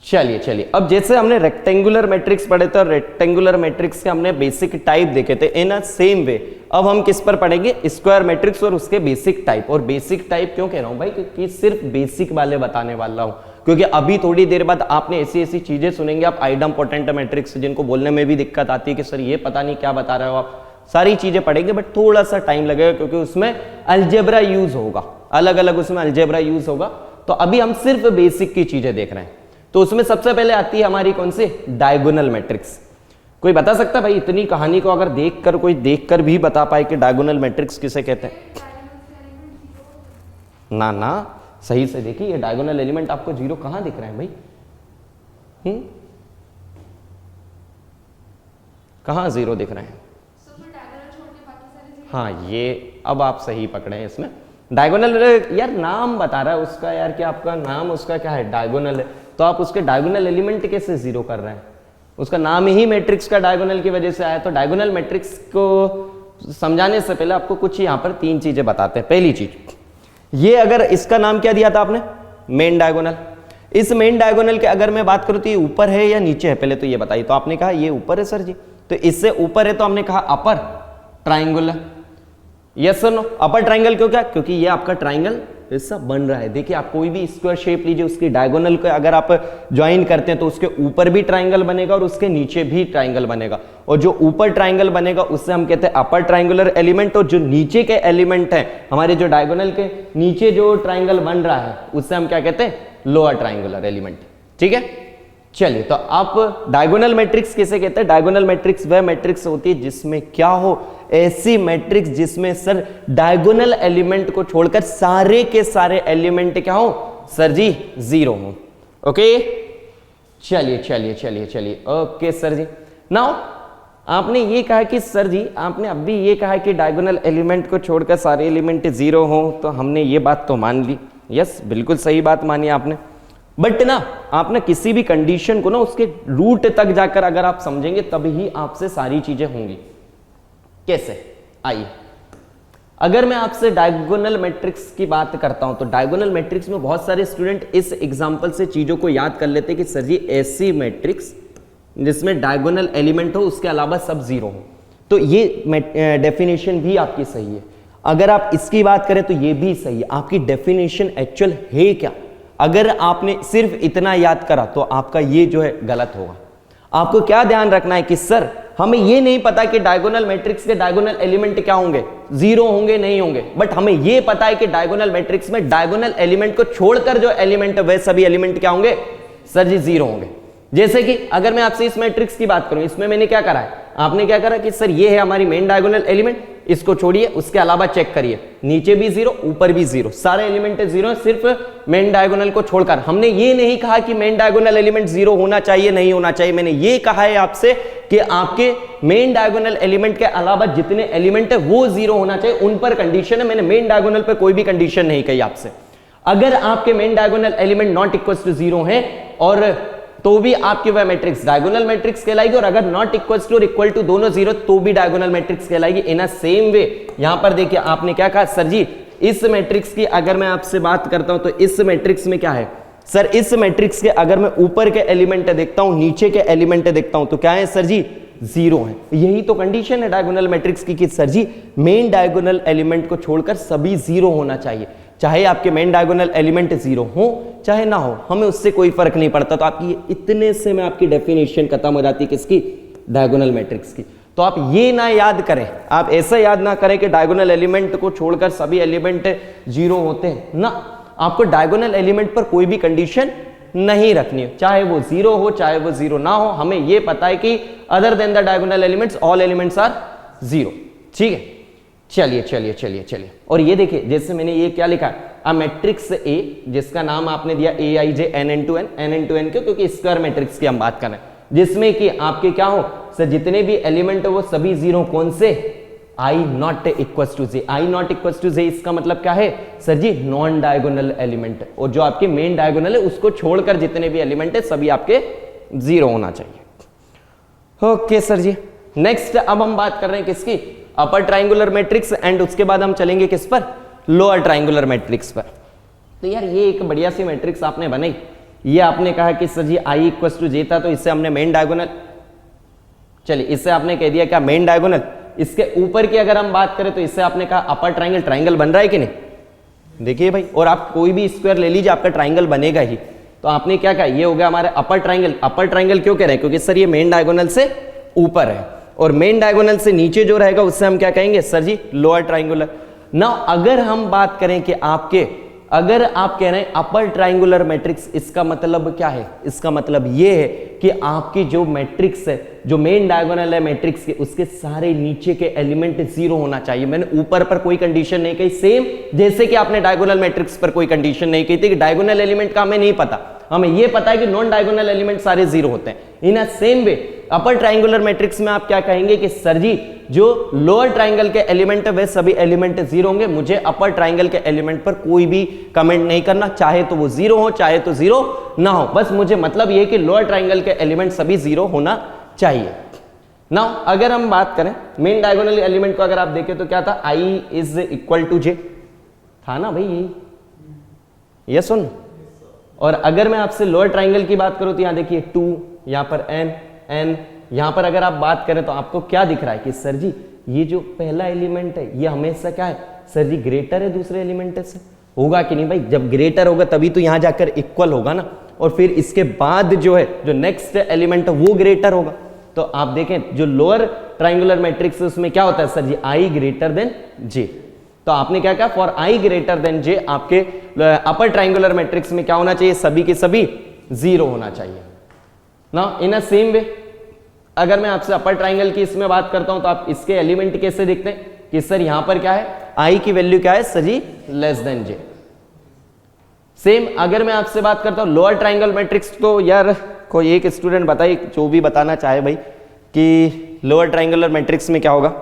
चलिए अब जैसे हमने रेक्टेंगुलर मैट्रिक्स पढ़े थे और रेक्टेंगुलर मैट्रिक्स के हमने बेसिक टाइप देखे थे, इन अ सेम वे अब हम किस पर पढ़ेंगे, स्क्वायर मैट्रिक्स और उसके बेसिक टाइप। और बेसिक टाइप क्यों कह रहा हूं भाई, क्योंकि सिर्फ बेसिक वाले बताने वाला हूं, क्योंकि अभी थोड़ी देर बाद आपने ऐसी चीजें सुनेंगे आप आइडम पोटेंट मैट्रिक्स, जिनको बोलने में भी दिक्कत आती है कि सर ये पता नहीं क्या बता रहे हो आप, सारी चीजें पढ़ेंगे बट थोड़ा सा टाइम लगेगा क्योंकि उसमें अलजेब्रा यूज होगा, अलग अलग उसमें अलजेब्रा यूज होगा। तो अभी हम सिर्फ बेसिक की चीजें देख रहे हैं। तो उसमें सबसे पहले आती है हमारी कौन सी, डायगोनल मैट्रिक्स। कोई बता सकता भाई इतनी कहानी को अगर देखकर कोई देखकर भी बता पाए कि डायगोनल मैट्रिक्स किसे कहते हैं? ना सही से देखिए, ये डायगोनल एलिमेंट आपको जीरो कहां दिख रहे हैं भाई? कहां जीरो दिख रहे हैं? हाँ ये अब आप सही पकड़े हैं इसमें। डायगोनल यार नाम बता रहा है उसका, यार क्या आपका नाम उसका क्या है, डायगोनल है, तो आप उसके डायगोनल एलिमेंट कैसे जीरो कर रहे हैं? उसका नाम ही मैट्रिक्स का डायगोनल की वजह से आया। तो डायगोनल मैट्रिक्स को समझाने से पहले आपको कुछ यहां पर 3 चीजें बताते हैं। पहली चीज, ये अगर इसका नाम क्या दिया था आपने, मेन डायगोनल, इस मेन डायगोनल के अगर मैं बात करूं तो ये ऊपर है या नीचे है, पहले तो ये बताइए। तो आपने कहा ये ऊपर है सर जी, तो इससे ऊपर है तो हमने कहा upper triangular, yes sir no, upper triangle क्यों, क्या, क्योंकि ये आपका ट्राइंगल ऐसा बन रहा है। देखिए आप कोई भी स्क्वायर शेप लीजिए, उसकी डायगोनल को अगर आप ज्वाइन करते हैं तो उसके ऊपर भी ट्राइंगल बनेगा और उसके नीचे भी ट्राइंगल बनेगा, और जो ऊपर ट्राइंगल बनेगा उससे हम कहते हैं अपर ट्राइंगुलर एलिमेंट, और जो नीचे के एलिमेंट है हमारे जो डायगोनल के नीचे जो ट्राइंगल बन रहा है उससे हम क्या कहते हैं, लोअर ट्राइंगुलर एलिमेंट। ठीक है चलिए, तो आप डायगोनल मैट्रिक्स किसे कहते हैं? डायगोनल मैट्रिक्स वह मैट्रिक्स होती है जिसमें क्या हो, ऐसी मैट्रिक्स जिसमें सर डायगोनल एलिमेंट को छोड़कर सारे के सारे एलिमेंट क्या हो सर जी, जीरो हो। ओके चलिए ओके सर जी। नाउ आपने ये कहा कि सर जी, आपने अभी ये कहा कि डायगोनल एलिमेंट को छोड़कर सारे एलिमेंट जीरो हो, तो हमने ये बात तो मान ली, यस बिल्कुल सही बात मानी आपने। बट ना आप ना किसी भी कंडीशन को ना उसके रूट तक जाकर अगर आप समझेंगे तभी ही आपसे सारी चीजें होंगी। कैसे, आइए, अगर मैं आपसे डायगोनल मैट्रिक्स की बात करता हूं तो डायगोनल मैट्रिक्स में बहुत सारे स्टूडेंट इस एग्जांपल से चीजों को याद कर लेते हैं कि सर जी ऐसी मैट्रिक्स जिसमें डायगोनल एलिमेंट हो उसके अलावा सब जीरो हो, तो ये डेफिनेशन भी आपकी सही है। अगर आप इसकी बात करें तो ये भी सही है। आपकी डेफिनेशन एक्चुअल है क्या, अगर आपने सिर्फ इतना याद करा तो आपका ये जो है गलत होगा। आपको क्या ध्यान रखना है कि सर हमें ये नहीं पता कि डायगोनल मैट्रिक्स के डायगोनल एलिमेंट क्या होंगे, जीरो होंगे नहीं होंगे, बट हमें ये पता है कि डायगोनल मैट्रिक्स में डायगोनल एलिमेंट को छोड़कर जो एलिमेंट है वह सभी एलिमेंट क्या होंगे सर जी, जीरो होंगे। जैसे कि अगर मैं आपसे इस मैट्रिक्स की बात करूं, इसमें मैंने क्या करा है, आपने क्या करा कि सर ये है हमारी मेन डायगोनल एलिमेंट, इसको छोड़िए, उसके अलावा चेक करिए, नीचे भी जीरो ऊपर भी जीरो, सारे एलिमेंट जीरो सिर्फ मेन डायगोनल को छोड़कर। हमने ये नहीं कहा कि मेन डायगोनल एलिमेंट जीरो होना चाहिए नहीं होना चाहिए, मैंने ये कहा है आपसे कि आपके मेन डायगोनल एलिमेंट के अलावा जितने एलिमेंट है वो जीरो होना चाहिए, उन पर कंडीशन है। मैंने मेन डायगोनल पर कोई भी कंडीशन नहीं कही आपसे। अगर आपके main diagonal element not equal to zero है और तो भी आपकी वह मैट्रिक्स डायगोनल मैट्रिक्स कहलाएगी, और अगर नॉट इक्वल टू और इक्वल टू दोनों जीरो तो भी डायगोनल मैट्रिक्स कहलाएगी। इन अ सेम वे यहां पर देखिए आपने क्या कहा, सर जी इस मैट्रिक्स की अगर मैं आपसे बात करता हूं तो इस मैट्रिक्स में क्या है सर, इस मैट्रिक्स के अगर मैं ऊपर के एलिमेंट देखता हूं नीचे के एलिमेंट देखता हूं तो क्या है सर जी, जीरो है। यही तो कंडीशन है डायगोनल मैट्रिक्स की कि सर जी मेन डायगोनल एलिमेंट को छोड़कर सभी जीरो होना चाहिए, चाहे आपके मेन डायगोनल एलिमेंट जीरो हो चाहे ना हो, हमें उससे कोई फर्क नहीं पड़ता। तो आपकी इतने से में आपकी डेफिनेशन खत्म हो जाती है किसकी, डायगोनल मैट्रिक्स की। तो आप ये ना याद करें, आप ऐसा याद ना करें कि डायगोनल एलिमेंट को छोड़कर सभी एलिमेंट जीरो होते हैं ना, आपको डायगोनल एलिमेंट पर कोई भी कंडीशन नहीं रखनी है, चाहे वो जीरो हो चाहे वो जीरो ना हो। हमें ये पता है कि other then the diagonal elements all elements are zero. ठीक है चलिए। और ये देखिए जैसे मैंने ये क्या लिखा है, अ मैट्रिक्स ए जिसका नाम आपने दिया ए I J N into an क्यों, क्योंकि स्क्वायर मैट्रिक्स की हम बात कर रहे हैं, जिसमें कि आपके क्या हो सर, जितने भी एलिमेंट हो वो सभी जीरो, कौन से, I not equal to J. I not equal to J इसका मतलब क्या है सर जी, नॉन डायगोनल एलिमेंट, और जो आपके मेन डायगोनल है उसको छोड़कर जितने भी एलिमेंट है सभी आपके जीरो होना चाहिए। ओके सर जी, नेक्स्ट अब हम बात कर रहे हैं किसकी, अपर ट्राइंगुलर मैट्रिक्स, एंड उसके बाद हम चलेंगे किस पर, लोअर ट्राइंगुलर मैट्रिक्स पर। तो यार ये एक बढ़िया सी मैट्रिक्स आपने बनाई, ये आपने कहा कि सर जी आई इक्वल टू जे था, तो इससे हमने मेन डायगोनल, चलिए इससे आपने कह दिया क्या मेन डायगोनल। इसके ऊपर की अगर हम बात करें तो इससे आपने कहा अपर ट्राइंगल, ट्राइंगल बन रहा है कि नहीं, देखिए भाई, और आप कोई भी स्क्वायर ले लीजिए आपका ट्राइंगल बनेगा ही। तो आपने क्या कहा, ये हो गया हमारे अपर ट्राइंगल। अपर ट्राइंगल क्यों कह रहे हैं, क्योंकि सर ये मेन डायगोनल से ऊपर है, और मेन डायगोनल से नीचे जो रहेगा उससे हम क्या कहेंगे सर जी, लोअर ट्राइंगुलर। नाउ अगर हम बात करें कि आपके, अगर आप कह रहे हैं अपर ट्राइंगुलर मैट्रिक्स, इसका मतलब क्या है, इसका मतलब ये है कि आपकी जो मैट्रिक्स है, जो मेन डायगोनल है मैट्रिक्स के, उसके सारे नीचे के एलिमेंट जीरो होना चाहिए। मैंने ऊपर पर कोई कंडीशन नहीं कही, सेम जैसे कि आपने डायगोनल मैट्रिक्स पर कोई कंडीशन नहीं कही थी कि डायगोनल एलिमेंट का हमें नहीं पता, हमें ये पता है कि नॉन डायगोनल एलिमेंट सारे जीरो होते हैं। In a same way upper triangular matrix में आप क्या कहेंगे कि सर जी जो लोअर ट्राइंगल के एलिमेंट है वे सभी एलिमेंट जीरो होंगे, मुझे अपर ट्राइंगल के एलिमेंट पर कोई भी कमेंट नहीं करना, चाहे तो वो जीरो हो चाहे तो जीरो ना हो, बस मुझे मतलब ये कि लोअर ट्राइंगल के एलिमेंट सभी जीरो होना चाहिए। नाउ अगर हम बात करें मेन डायगोनल एलिमेंट को, अगर आप देखें तो क्या था, I is equal to J था ना भाई, यही ये सुन। और अगर मैं आपसे लोअर ट्राइंगल की बात करूं तो यहां देखिए 2, यहां पर n, यहां पर अगर आप बात करें तो आपको क्या दिख रहा है कि सर जी ये जो पहला एलिमेंट है ये हमेशा क्या है सर जी, ग्रेटर है दूसरे एलिमेंट से, होगा कि नहीं भाई, जब ग्रेटर होगा तभी तो यहां जाकर इक्वल होगा ना, और फिर इसके बाद जो है जो नेक्स्ट एलिमेंट है वो ग्रेटर होगा। तो आप देखें जो लोअर ट्राइंगुलर मैट्रिक्स है उसमें क्या होता है सर जी, आई ग्रेटर देन जे। तो आपने क्या कहा, फॉर आई ग्रेटर देन जे आपके अपर ट्राइंगुलर मैट्रिक्स में क्या होना चाहिए, सभी के सभी जीरो होना चाहिए ना। इन अ सेम वे अगर मैं आपसे अपर ट्राइंगल की इसमें बात करता हूं तो आप इसके एलिमेंट कैसे दिखते हैं कि सर यहां पर क्या है, आई की वैल्यू क्या है सर जी, लेस देन जे। सेम अगर मैं आपसे बात करता हूं लोअर ट्राइंगल मैट्रिक्स, तो यार कोई एक स्टूडेंट बताइए जो भी बताना चाहे भाई कि लोअर ट्राइंगुलर मैट्रिक्स में क्या होगा,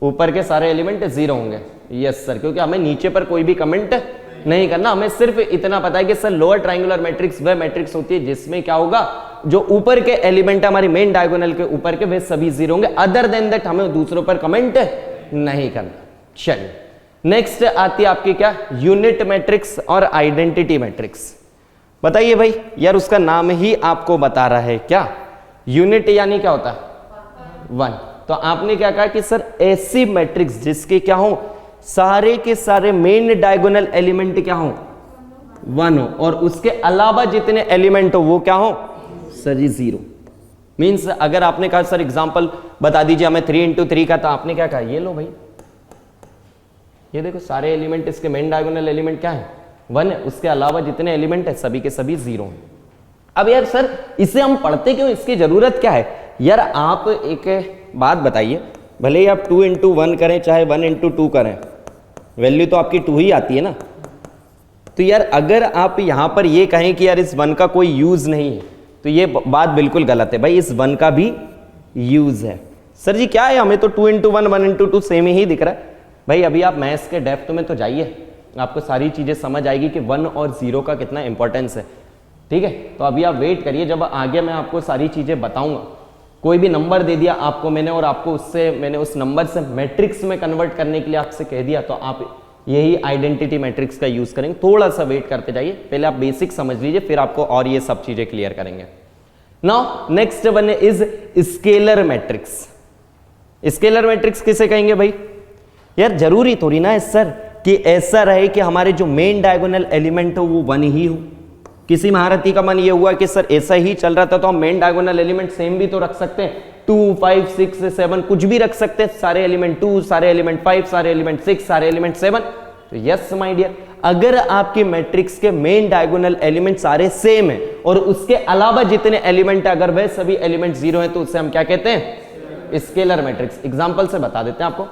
ऊपर के सारे एलिमेंट जीरो होंगे। यस सर, क्योंकि हमें नीचे पर कोई भी कमेंट नहीं करना, हमें सिर्फ इतना पता है कि सर लोअर ट्राइंगुलर मैट्रिक्स वह मैट्रिक्स होती है जिसमें क्या होगा, जो ऊपर के एलिमेंट हमारी मेन डायगोनल के ऊपर के वे सभी जीरो होंगे, अदर देन दैट हमें दूसरों पर कमेंट नहीं करना। चलिए नेक्स्ट आती है आपकी क्या, यूनिट मैट्रिक्स और आइडेंटिटी मैट्रिक्स। बताइए भाई, यार उसका नाम ही आपको बता रहा है क्या, यूनिट यानी क्या होता है, वन। तो आपने क्या कहा कि सर ऐसी मैट्रिक्स जिसके क्या हो, सारे के सारे मेन डायगोनल एलिमेंट क्या हो, वन हो, और उसके अलावा जितने एलिमेंट हो वो क्या हो सर जी, जीरो। मींस अगर आपने कहा सर एग्जांपल बता दीजिए हमें 3 into 3 का, तो आपने क्या कहा, ये लो भाई, ये देखो सारे एलिमेंट इसके मेन डायगोनल एलिमेंट क्या है, वन है, उसके अलावा जितने एलिमेंट है सभी के सभी जीरो हैं। अब यार सर इसे हम पढ़ते क्यों, इसकी जरूरत क्या है। यार आप एक बात बताइए, भले ही आप 2 into 1 करें चाहे 1 into 2 करें, वैल्यू तो आपकी 2 ही आती है ना। तो यार अगर आप यहां पर ये कहें कि यार इस 1 का कोई यूज नहीं है, तो ये बात बिल्कुल गलत है भाई, इस 1 का भी यूज है। सर जी क्या है, हमें तो 2 into 1 1 into 2 सेम ही दिख रहा है भाई। अभी आप मैथ्स के डेप्थ में तो जाइए, आपको सारी चीजें समझ आएगी कि 1 और 0 का कितना इंपॉर्टेंस है, ठीक है। तो अभी आप वेट करिए, जब आगे मैं आपको सारी चीजें बताऊंगा। कोई भी नंबर दे दिया आपको मैंने, और आपको उससे मैंने उस नंबर से मैट्रिक्स में कन्वर्ट करने के लिए आपसे कह दिया, तो आप यही आइडेंटिटी मैट्रिक्स का यूज करेंगे। थोड़ा सा वेट करते जाइए, पहले आप बेसिक समझ लीजिए, फिर आपको और ये सब चीजें क्लियर करेंगे। Now next one is scalar matrix. Scalar matrix किसे कहेंगे भाई, यार जरूरी थोड़ी ना है सर कि ऐसा रहे कि हमारे जो मेन डायगोनल एलिमेंट हो वो 1 ही हो। किसी महारथी का मन ये हुआ कि सर ऐसा ही चल रहा था तो हम मेन डायगोनल एलिमेंट सेम भी तो रख सकते हैं, 2 5 6 7 कुछ भी रख सकते हैं, सारे एलिमेंट 2 सारे एलिमेंट 5 सारे एलिमेंट 6 सारे एलिमेंट 7। तो यस माय डियर, अगर आपकी मैट्रिक्स के मेन डायगोनल एलिमेंट सारे सेम है और उसके अलावा जितने एलिमेंट अगर वह सभी एलिमेंट जीरो है, तो उससे हम क्या कहते हैं, स्केलर मैट्रिक्स। एग्जांपल से बता देते हैं आपको।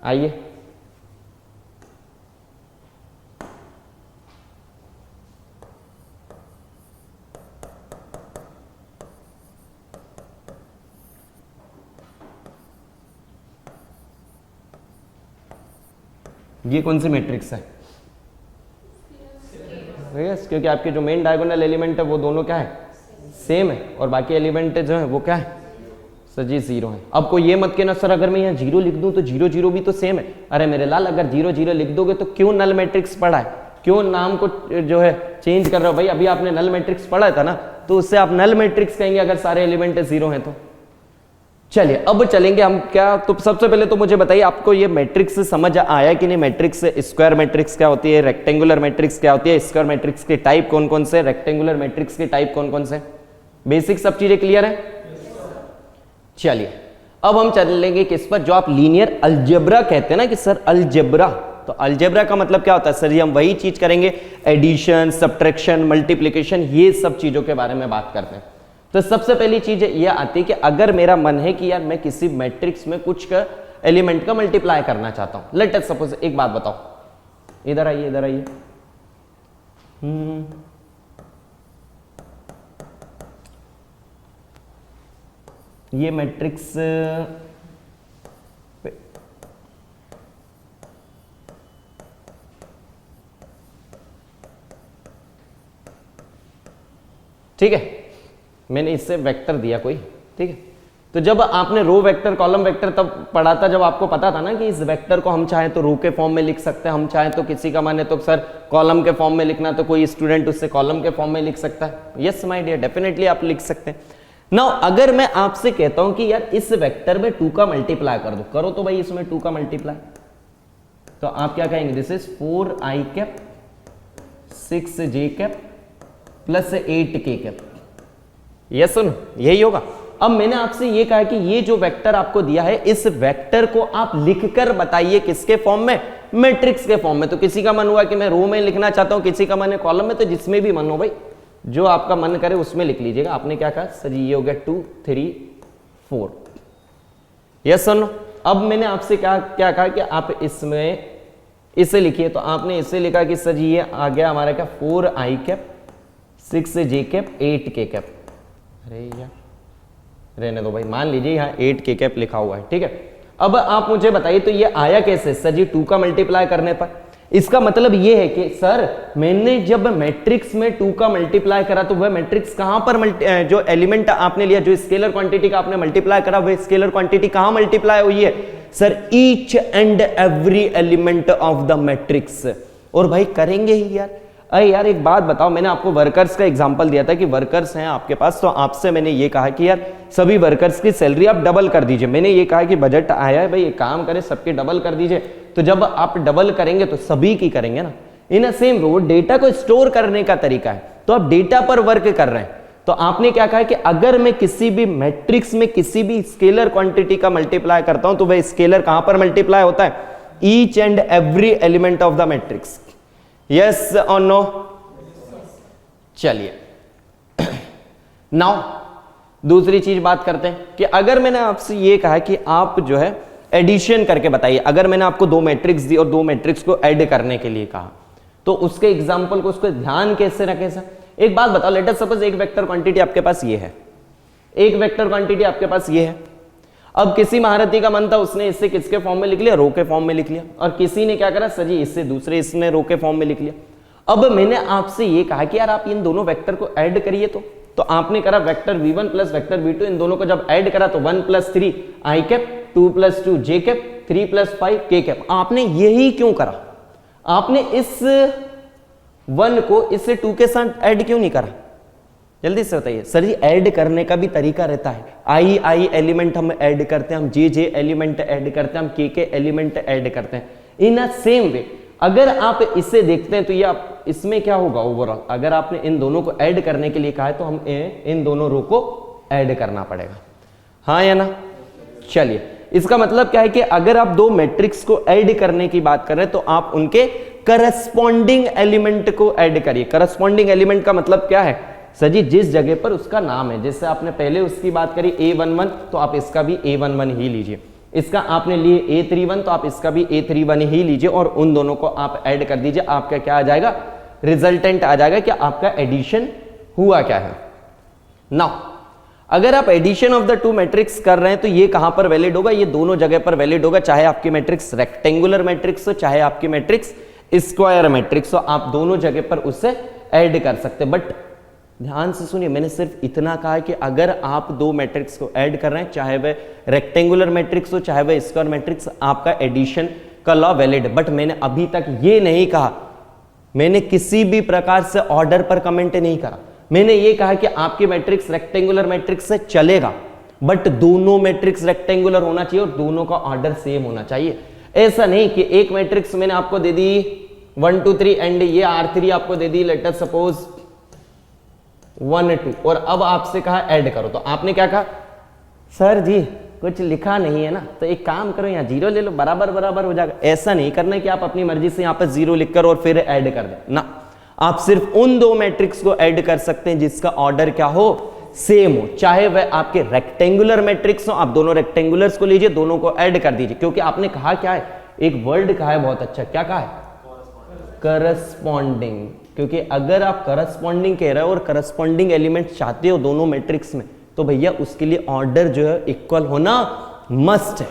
आइए, ये कौन सी मैट्रिक्स है? यस, क्योंकि आपके जो मेन डायगोनल एलिमेंट है वो दोनों क्या है? सेम है, और बाकी एलिमेंट जो है वो क्या है? सर जी जीरो है। अब कोई ये मत कहना सर अगर मैं यहाँ जीरो लिख दूं तो जीरो जीरो भी तो सेम है। अरे मेरे लाल, अगर जीरो जीरो लिख दोगे तो क्यों नल मैट्रिक्स पढ़ा है? क्यों नाम को जो है चेंज कर रहे हो? भाई अभी आपने नल मैट्रिक्स पढ़ा था ना, तो उससे आप नल मैट्रिक्स कहेंगे अगर सारे एलिमेंट जीरो हैं तो। चलिए अब चलेंगे हम क्या, तो सबसे पहले तो मुझे बताइए आपको ये मैट्रिक्स समझ आया कि नहीं? मैट्रिक्स, स्क्वायर मैट्रिक्स क्या होती है, रेक्टेंगुलर मैट्रिक्स क्या होती है, स्क्वायर मैट्रिक्स के टाइप कौन कौन से, रेक्टेंगुलर मैट्रिक्स के टाइप कौन कौन से, बेसिक सब चीजें क्लियर है? चलिए अब हम चलेंगे किस पर, जो आप लीनियर अलजेब्रा कहते हैं ना कि सर अलजेब्रा, तो अलजेब्रा का मतलब क्या होता है? सर जी हम वही चीज करेंगे, एडिशन, सब्ट्रैक्शन, मल्टीप्लिकेशन, ये सब चीजों के बारे में बात करते हैं। तो सबसे पहली चीज ये आती है कि अगर मेरा मन है कि यार मैं किसी मैट्रिक्स में कुछ का एलिमेंट का मल्टीप्लाई करना चाहता हूं, लेट अस सपोज, एक बात बताओ, इधर आइए इधर आइए, ये मैट्रिक्स ठीक है, मैंने इससे वेक्टर दिया कोई, ठीक है, तो जब आपने रो वेक्टर कॉलम वेक्टर तब पढ़ा था जब आपको पता था ना कि इस वेक्टर को हम चाहे तो रो के फॉर्म में लिख सकते हैं, हम चाहे तो किसी का माने तो सर कॉलम के फॉर्म में लिखना, तो कोई स्टूडेंट उससे कॉलम के फॉर्म में लिख सकता है। यस माय डियर, डेफिनेटली आप लिख सकते हैं। नाउ अगर मैं आपसे कहता हूं कि यार इस वेक्टर में 2 का मल्टीप्लाई कर दो, करो तो भाई इसमें 2 का मल्टीप्लाई, तो आप क्या कहेंगे? This is 4i cap 6j cap plus 8k cap. Yes सुन, यही होगा। अब मैंने आपसे ये कहा कि ये जो वेक्टर आपको दिया है, इस वेक्टर को आप लिखकर बताइए किसके फॉर्म में? मैट्रिक्स के फॉर्म में। तो किसी का मन हुआ कि मैं रो में लिखना चाहता हूं, किसी का मन है कॉलम में, तो जिसमें भी मन हो भाई, जो आपका मन करे उसमें लिख लीजिएगा। आपने क्या कहा? सर ये हो गया 2 3 4। यस सुन, अब मैंने आपसे क्या कहा कि आप इसमें इसे लिखिए, तो आपने इसे लिखा कि सर ये आ गया हमारा क्या? 4i cap 6j cap 8k cap. अरे यार रहने दो भाई, मान लीजिए यहाँ 8k कैप लिखा हुआ है, ठीक है। अब आप मुझे बताइए तो ये आया कैसे? सर जी 2 का मल्टीप्लाई करने पर। इसका मतलब ये है कि सर मैंने जब मैट्रिक्स में 2 का मल्टीप्लाई करा तो वह मैट्रिक्स कहां पर जो एलिमेंट आपने लिया, जो स्केलर क्वांटिटी का आपने मल्टीप्लाई करा, वह स्केलर क्वांटिटी कहां मल्टीप्लाई हुई है? Sir each and every element of the matrix. और भाई करेंगे ही यार। अरे यार एक बात बताओ, मैंने आपको वर्कर्स का एग्जांपल दिया था कि वर्कर्स हैं आपके पास, तो आपसे मैंने ये कहा कि यार सभी वर्कर्स की सैलरी आप डबल कर दीजिए। मैंने ये कहा कि बजट आया है भाई, एक काम करें सबके डबल कर दीजिए। तो जब आप डबल करेंगे तो सभी की करेंगे ना। इन अ सेम वे डेटा को स्टोर करने का तरीका है, तो आप डेटा पर वर्क कर रहे हैं। तो आपने क्या कहा कि अगर मैं किसी भी मैट्रिक्स में किसी भी स्केलर क्वांटिटी का मल्टीप्लाई करता हूं तो वह स्केलर कहां पर मल्टीप्लाई होता है? Each and every element of the matrix. Yes और नो? चलिए नाउ दूसरी चीज बात करते हैं कि अगर मैंने आपसे ये कहा कि आप जो है एडिशन करके बताइए, अगर मैंने आपको 2 मैट्रिक्स दी और 2 मैट्रिक्स को ऐड करने के लिए कहा, तो उसके एग्जांपल को उसको ध्यान कैसे रखें? सर एक बात बताओ, लेट अस सपोज एक वेक्टर क्वांटिटी आपके पास ये है, एक वेक्टर क्वांटिटी आपके पास ये है। अब किसी महारथी का मन था, उसने इससे किसके फॉर्म में लिख लिया? रो के फॉर्म में लिख लिया। और किसी ने क्या करा? सर जी इससे दूसरे इसने रो के फॉर्म में लिख लिया। अब मैंने आपसे ये कहा कि यार आप इन दोनों वेक्टर को ऐड करिए, तो आपने करा vector v1 plus vector v2, इन दोनों को जब ऐड करा तो 1 plus 3 i cap 2 plus 2 j cap 3 plus 5 k cap. आपने यही क्यों करा? आपने इस 1 को इससे 2 के साथ ऐड क्यों नहीं करा? जल्दी से बताइए। सर जी ऐड करने का भी तरीका रहता है। आई एलिमेंट हम ऐड करते हैं, हम जे एलिमेंट ऐड करते हैं, हम के एलिमेंट ऐड करते हैं। इन अ सेम वे अगर आप इसे देखते हैं तो ये आप इसमें क्या होगा ओवरऑल, अगर आपने इन दोनों को ऐड करने के लिए कहा है तो हम इन दोनों रो को ऐड करना पड़ेगा, हाँ या ना? चलिए इसका मतलब क्या है कि अगर आप 2 मैट्रिक्स को ऐड करने की बात कर रहे हैं तो आप उनके करस्पॉन्डिंग एलिमेंट को ऐड करिए। करस्पॉन्डिंग एलिमेंट का मतलब क्या है? सर जी जिस जगह पर उसका नाम है, जैसे आपने पहले उसकी बात करी A11, तो आप इसका भी A11 ही लीजिए। इसका आपने लिए A31 तो आप इसका भी A31 ही लीजिए और उन दोनों को आप ऐड कर दीजिए, आपका क्या आ जाएगा, रिजल्टेंट आ जाएगा कि आपका एडिशन हुआ क्या है। नाउ अगर आप addition of the two matrix कर रहे हैं तो ये कहां पर वैलिड होगा, ये दोनों जगह पर वैलिड होगा, चाहे आपकी मैट्रिक्स रेक्टेंगुलर मैट्रिक्स हो चाहे आपकी मैट्रिक्स स्क्वायर मैट्रिक्स हो, आप दोनों जगह पर उसे ऐड कर सकते हैं। बट ध्यान से सुनिए, मैंने सिर्फ इतना कहा है कि अगर आप दो मैट्रिक्स को ऐड कर रहे हैं, चाहे वह रेक्टेंगुलर मैट्रिक्स हो चाहे वह स्क्वायर मैट्रिक्स, आपका एडिशन का लॉ वैलिड है। बट मैंने अभी तक ये नहीं कहा, मैंने किसी भी प्रकार से ऑर्डर पर कमेंट नहीं करा, मैंने ये कहा कि आपकी मैट्रिक्स रेक्टेंगुलर मैट्रिक्स से चलेगा, बट दोनों मैट्रिक्स रेक्टेंगुलर होना चाहिए और दोनों का ऑर्डर सेम होना चाहिए। ऐसा नहीं कि एक मैट्रिक्स मैंने आपको दे दी 1 2 3 एंड ये R3 आपको दे दी लेट अस सपोज 1 2 और अब आपसे कहा ऐड करो, तो आपने क्या कहा, सर जी कुछ लिखा नहीं है ना, तो एक काम करो यहाँ 0 ले लो, बराबर बराबर हो जाएगा। ऐसा नहीं करना है कि आप अपनी मर्जी से यहाँ पर 0 लिखकर और फिर ऐड कर दें ना, आप सिर्फ उन दो मैट्रिक्स को ऐड कर सकते हैं जिसका ऑर्डर क्या हो, सेम हो, चाहे वह आपके रेक्टेंगुलर मैट्रिक्स हो, आप दोनों रेक्टेंगुलर्स को लीजिए, दोनों को ऐड कर दीजिए। क्योंकि आपने कहा क्या है, एक वर्ड कहा है बहुत अच्छा, क्या कहा है, करस्पॉन्डिंग। क्योंकि अगर आप करस्पॉन्डिंग कह रहे हो और करस्पॉन्डिंग एलिमेंट चाहते हो दोनों मैट्रिक्स में, तो भैया उसके लिए ऑर्डर जो है इक्वल होना मस्ट है।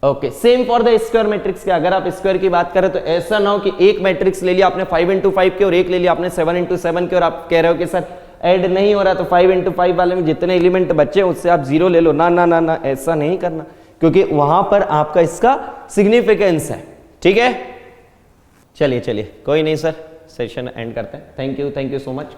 Okay, same for the square matrix के, अगर आप स्क्वायर की बात करें तो ऐसा ना हो कि एक मैट्रिक्स ले लिया आपने 5 into 5 के और एक ले लिया आपने 7 into 7 के और आप कह रहे हो कि सर ऐड नहीं हो रहा, तो 5 into 5 वाले में जितने एलिमेंट बचे उससे आप 0 ले लो। ना ना ना ना, ऐसा नहीं करना, क्योंकि वहां पर आपका इसका सिग्निफिकेंस है। ठीक है, चलिए चलिए, कोई नहीं सर, सेशन एंड करते हैं। Thank you so much.